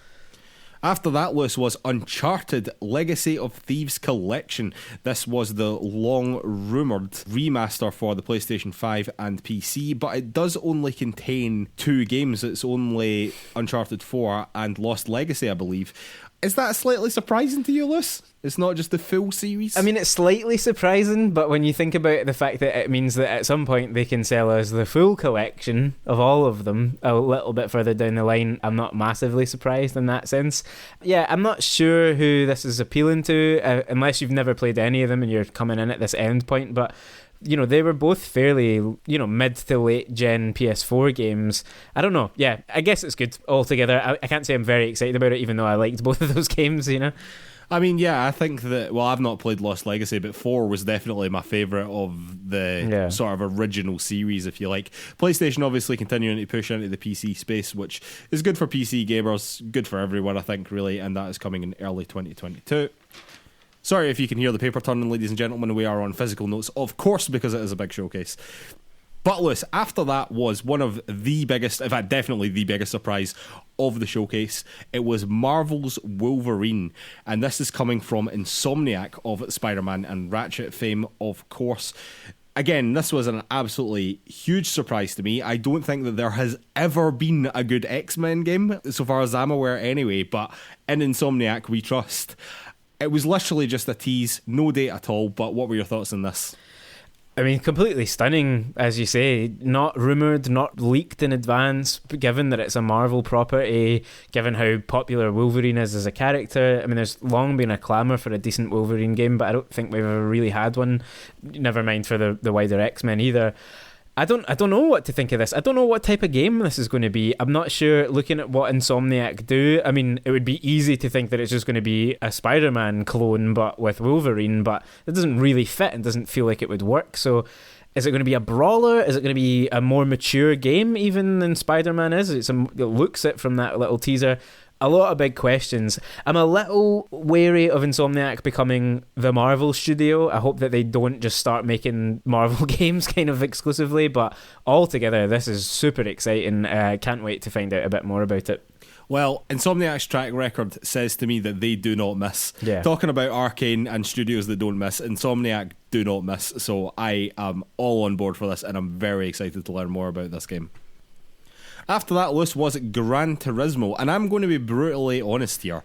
After that, Lewis, was Uncharted Legacy of Thieves Collection. This was the long-rumoured remaster for the PlayStation 5 and PC, but it does only contain 2 games. It's only Uncharted 4 and Lost Legacy, I believe. Is that slightly surprising to you, Lewis? It's not just the full series? I mean, it's slightly surprising, but when you think about the fact that it means that at some point they can sell us the full collection of all of them a little bit further down the line, I'm not massively surprised in that sense. Yeah, I'm not sure who this is appealing to, unless you've never played any of them and you're coming in at this end point, but you know, they were both fairly, you know, mid to late gen PS4 games. I don't know. Yeah, I guess it's good altogether. I can't say I'm very excited about it, even though I liked both of those games, you know. I mean, yeah, I think that, well, I've not played Lost Legacy, but 4 was definitely my favourite of the sort of original series, if you like. PlayStation obviously continuing to push into the PC space, which is good for PC gamers, good for everyone, I think, really, and that is coming in early 2022. Sorry if you can hear the paper turning, ladies and gentlemen. We are on physical notes, of course, because it is a big showcase. But Lewis, after that was one of the biggest, in fact, definitely the biggest surprise of the showcase. It was Marvel's Wolverine. And this is coming from Insomniac of Spider-Man and Ratchet fame, of course. Again, this was an absolutely huge surprise to me. I don't think that there has ever been a good X-Men game, so far as I'm aware anyway, but in Insomniac we trust. It was literally just a tease, no date at all, but what were your thoughts on this? I mean, completely stunning, as you say. Not rumoured, not leaked in advance, given that it's a Marvel property, given how popular Wolverine is as a character. I mean, there's long been a clamour for a decent Wolverine game, but I don't think we've ever really had one, never mind for the wider X-Men either. I don't know what to think of this. I don't know what type of game this is going to be. I'm not sure, looking at what Insomniac do. I mean, it would be easy to think that it's just going to be a Spider-Man clone, but with Wolverine, but it doesn't really fit and doesn't feel like it would work. So is it going to be a brawler? Is it going to be a more mature game even than Spider-Man is? It looks it from that little teaser. A lot of big questions. I'm a little wary of Insomniac becoming the Marvel studio. I hope that they don't just start making Marvel games kind of exclusively, but altogether this is super exciting. Can't wait to find out a bit more about it. Well, Insomniac's track record says to me that they do not miss. Yeah. Talking about Arcane and studios that don't miss, Insomniac do not miss. So I am all on board for this, and I'm very excited to learn more about this game. After that, Lewis, was Gran Turismo, and I'm going to be brutally honest here.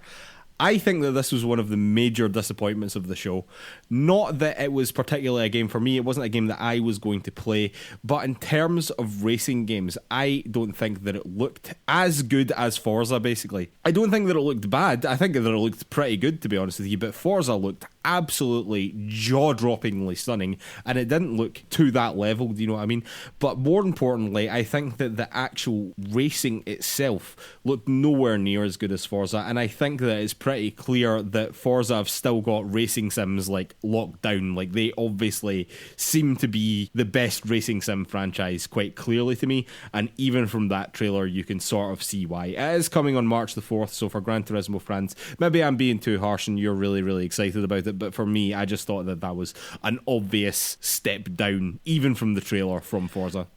I think that this was one of the major disappointments of the show. Not that it was particularly a game for me, it wasn't a game that I was going to play, but in terms of racing games, I don't think that it looked as good as Forza, basically. I don't think that it looked bad, I think that it looked pretty good, to be honest with you, but Forza looked absolutely jaw-droppingly stunning, and it didn't look to that level, do you know what I mean? But more importantly, I think that the actual racing itself looked nowhere near as good as Forza, and I think that it's pretty clear that Forza have still got racing sims like locked down. Like, they obviously seem to be the best racing sim franchise quite clearly to me, and even from that trailer you can sort of see why. It is coming on March the 4th, so for Gran Turismo fans, maybe I'm being too harsh and you're really, really excited about it, but for me, I just thought that was an obvious step down, even from the trailer from Forza.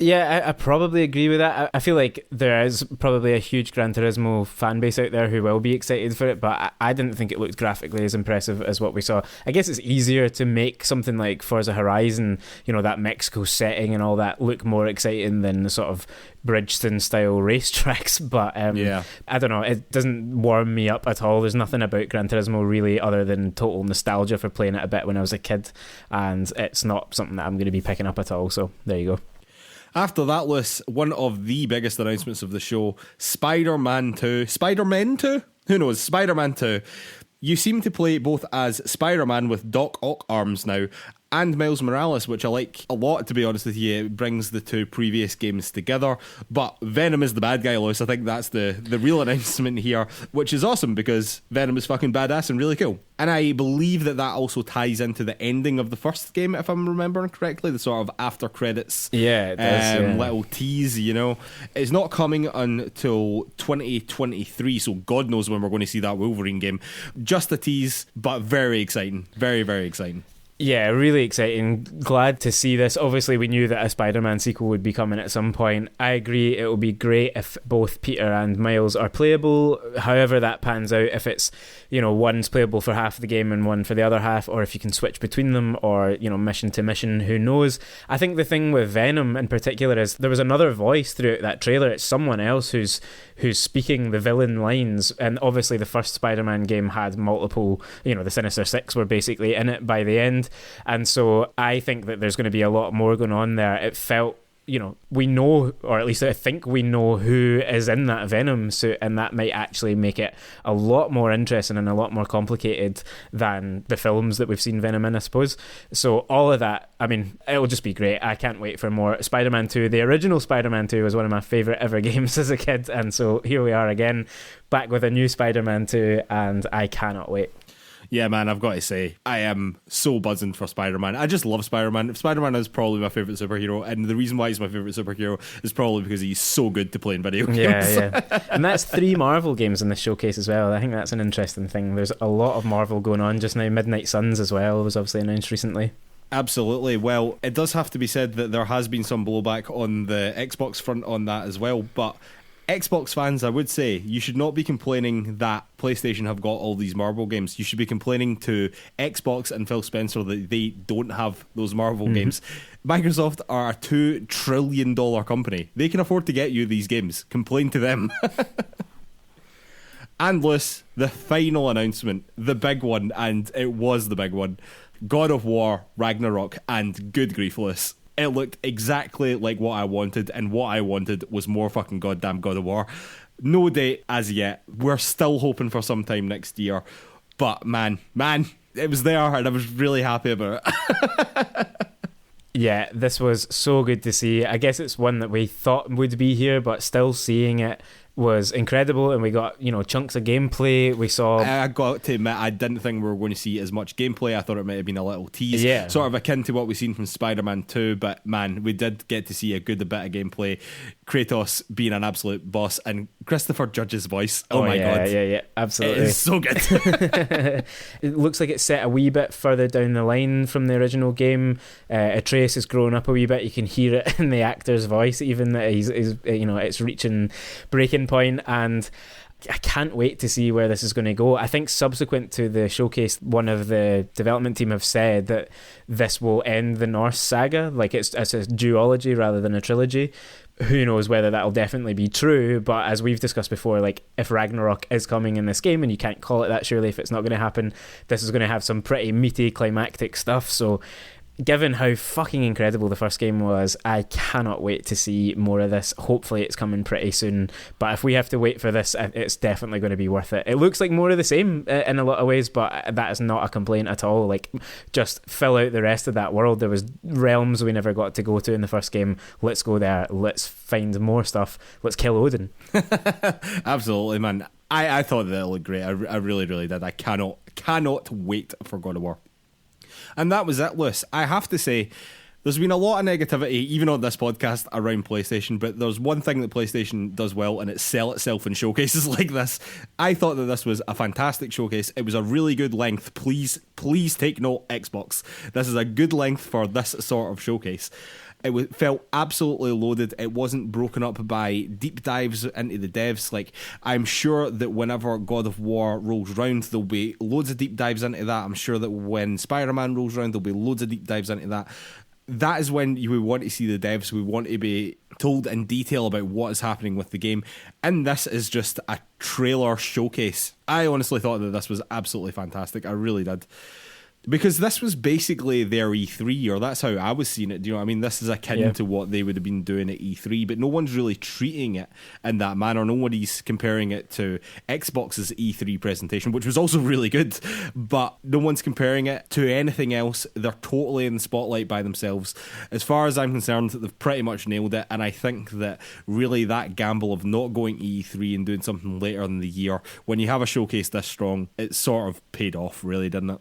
Yeah, I probably agree with that. I feel like there is probably a huge Gran Turismo fan base out there who will be excited for it, but I didn't think it looked graphically as impressive as what we saw. I guess it's easier to make something like Forza Horizon, you know, that Mexico setting and all that, look more exciting than the sort of Bridgestone-style racetracks, but yeah. I don't know, it doesn't warm me up at all. There's nothing about Gran Turismo really other than total nostalgia for playing it a bit when I was a kid, and it's not something that I'm going to be picking up at all, so there you go. After that, Lewis, one of the biggest announcements of the show, Spider-Man 2. Spider-Man 2? Who knows? Spider-Man 2. You seem to play both as Spider-Man with Doc Ock arms now, and Miles Morales, which I like a lot, to be honest with you. It brings the two previous games together. But Venom is the bad guy, Lewis. I think that's the real announcement here, which is awesome because Venom is fucking badass and really cool. And I believe that also ties into the ending of the first game, if I'm remembering correctly, the sort of after credits it does, little tease, you know. It's not coming until 2023, so God knows when we're going to see that Wolverine game. Just a tease, but very exciting. Very, very exciting. Yeah, really exciting. Glad to see this. Obviously, we knew that a Spider-Man sequel would be coming at some point. I agree, it will be great if both Peter and Miles are playable. However that pans out, if it's, you know, one's playable for half the game and one for the other half, or if you can switch between them, or, you know, mission to mission, who knows. I think the thing with Venom in particular is there was another voice throughout that trailer. It's someone else who's speaking the villain lines, and obviously the first Spider-Man game had multiple, you know, the Sinister Six were basically in it by the end. And so I think that there's going to be a lot more going on there. It felt, you know, we know, or at least I think we know who is in that Venom suit, and that might actually make it a lot more interesting and a lot more complicated than the films that we've seen Venom in, I suppose. So all of that, I mean, it'll just be great. I can't wait for more. Spider-Man 2, the original Spider-Man 2 was one of my favourite ever games as a kid, and so here we are again, back with a new Spider-Man 2, and I cannot wait. Yeah, man, I've got to say, I am so buzzing for Spider-Man. I just love Spider-Man. Spider-Man is probably my favourite superhero, and the reason why he's my favourite superhero is probably because he's so good to play in video games. Yeah. And that's 3 Marvel games in this showcase as well. I think that's an interesting thing. There's a lot of Marvel going on just now. Midnight Suns as well was obviously announced recently. Absolutely. Well, it does have to be said that there has been some blowback on the Xbox front on that as well, but Xbox fans, I would say, you should not be complaining that PlayStation have got all these Marvel games. You should be complaining to Xbox and Phil Spencer that they don't have those Marvel games. Microsoft are a $2 trillion company. They can afford to get you these games. Complain to them. And Lewis, the final announcement, the big one, and it was the big one, God of War Ragnarok, and good grief, Lewis. It looked exactly like what I wanted, and what I wanted was more fucking goddamn God of War. No date as yet. We're still hoping for sometime next year. But man, it was there, and I was really happy about it. Yeah, this was so good to see. I guess it's one that we thought would be here, but still seeing it was incredible, and we got, chunks of gameplay. We saw... I got to admit, I didn't think we were going to see as much gameplay. I thought it might have been a little tease, sort of akin to what we've seen from Spider-Man 2, but man, we did get to see a good bit of gameplay. Kratos being an absolute boss, and Christopher Judge's voice, oh my god. Yeah, absolutely. It is so good. It looks like it's set a wee bit further down the line from the original game. Atreus has grown up a wee bit. You can hear it in the actor's voice, even that he's it's reaching breaking point, and I can't wait to see where this is going to go. I think subsequent to the showcase, one of the development team have said that this will end the Norse saga, like it's a duology rather than a trilogy. Who knows whether that'll definitely be true, but as we've discussed before, like if Ragnarok is coming in this game, and you can't call it that surely if it's not going to happen, this is going to have some pretty meaty climactic stuff. So given how fucking incredible the first game was, I cannot wait to see more of this. Hopefully it's coming pretty soon, but if we have to wait for this, it's definitely going to be worth it. It looks like more of the same in a lot of ways, but that is not a complaint at all. Like, just fill out the rest of that world. There was realms we never got to go to in the first game. Let's go there. Let's find more stuff. Let's kill Odin. Absolutely, man. I thought that it looked great. I really, really did. I cannot wait for God of War. And that was it, Lewis. I have to say, there's been a lot of negativity, even on this podcast, around PlayStation, but there's one thing that PlayStation does well, and it's sell itself in showcases like this. I thought that this was a fantastic showcase. It was a really good length. Please take note, Xbox. This is a good length for this sort of showcase. It felt absolutely loaded. It wasn't broken up by deep dives into the devs. Like, I'm sure that whenever God of War rolls round, there'll be loads of deep dives into that. I'm sure that when Spider-Man rolls round, there'll be loads of deep dives into that. That is when you would want to see the devs. We want to be told in detail about what is happening with the game. And this is just a trailer showcase. I honestly thought that this was absolutely fantastic. I really did. Because this was basically their E3, or that's how I was seeing it. Do you know what I mean? This is akin to what they would have been doing at E3, but no one's really treating it in that manner. Nobody's comparing it to Xbox's E3 presentation, which was also really good, but no one's comparing it to anything else. They're totally in the spotlight by themselves. As far as I'm concerned, they've pretty much nailed it, and I think that really that gamble of not going to E3 and doing something later in the year, when you have a showcase this strong, it sort of paid off, really, didn't it?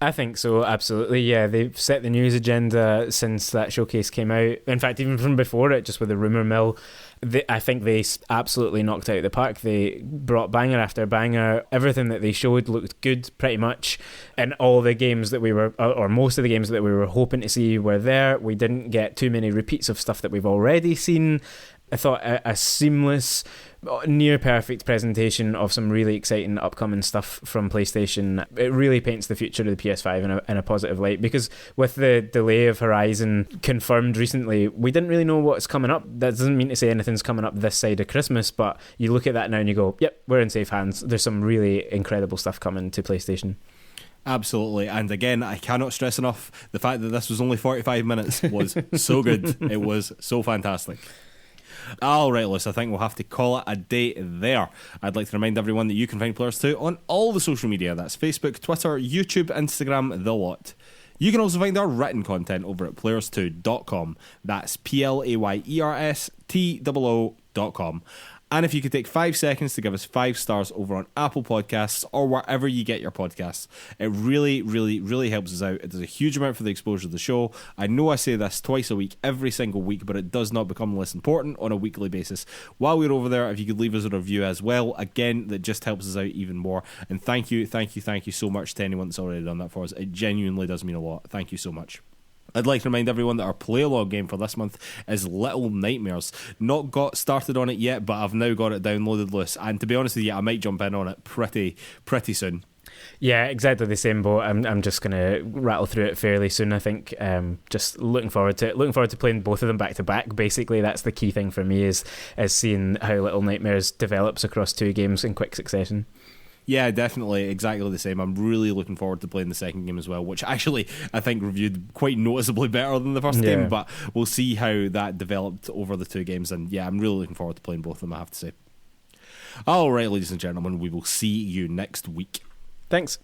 I think so, absolutely. Yeah, they've set the news agenda since that showcase came out. In fact, even from before it, just with the rumour mill, I think they absolutely knocked out the park. They brought banger after banger. Everything that they showed looked good, pretty much. And all the games that we were, or most of the games that we were hoping to see were there. We didn't get too many repeats of stuff that we've already seen. I thought a seamless, near perfect presentation of some really exciting upcoming stuff from PlayStation. It really paints the future of the PS5 in a positive light, because with the delay of Horizon confirmed recently, we didn't really know what's coming up. That doesn't mean to say anything's coming up this side of Christmas, but you look at that now and you go, yep, we're in safe hands. There's some really incredible stuff coming to PlayStation. Absolutely, and again, I cannot stress enough the fact that this was only 45 minutes was so good. It was so fantastic. Alright, Liz, I think we'll have to call it a day there. I'd like to remind everyone that you can find PlayersToo on all the social media. That's Facebook, Twitter, YouTube, Instagram, the lot. You can also find our written content over at PlayersToo.com. That's PlayerSToo.com. And if you could take 5 seconds to give us 5 stars over on Apple Podcasts or wherever you get your podcasts, it really, really, really helps us out. It does a huge amount for the exposure of the show. I know I say this twice a week, every single week, but it does not become less important on a weekly basis. While we're over there, if you could leave us a review as well, again, that just helps us out even more. And thank you so much to anyone that's already done that for us. It genuinely does mean a lot. Thank you so much. I'd like to remind everyone that our PlayAlong game for this month is Little Nightmares. Not got started on it yet, but I've now got it downloaded loose. And to be honest with you, I might jump in on it pretty soon. Yeah, exactly the same boat. I'm just going to rattle through it fairly soon, I think. Just looking forward to it. Looking forward to playing both of them back to back. Basically, that's the key thing for me is seeing how Little Nightmares develops across 2 games in quick succession. Yeah, definitely, exactly the same. I'm really looking forward to playing the second game as well, which actually I think reviewed quite noticeably better than the first game, but we'll see how that developed over the 2 games, and yeah, I'm really looking forward to playing both of them, I have to say. Alright, ladies and gentlemen, we will see you next week. Thanks.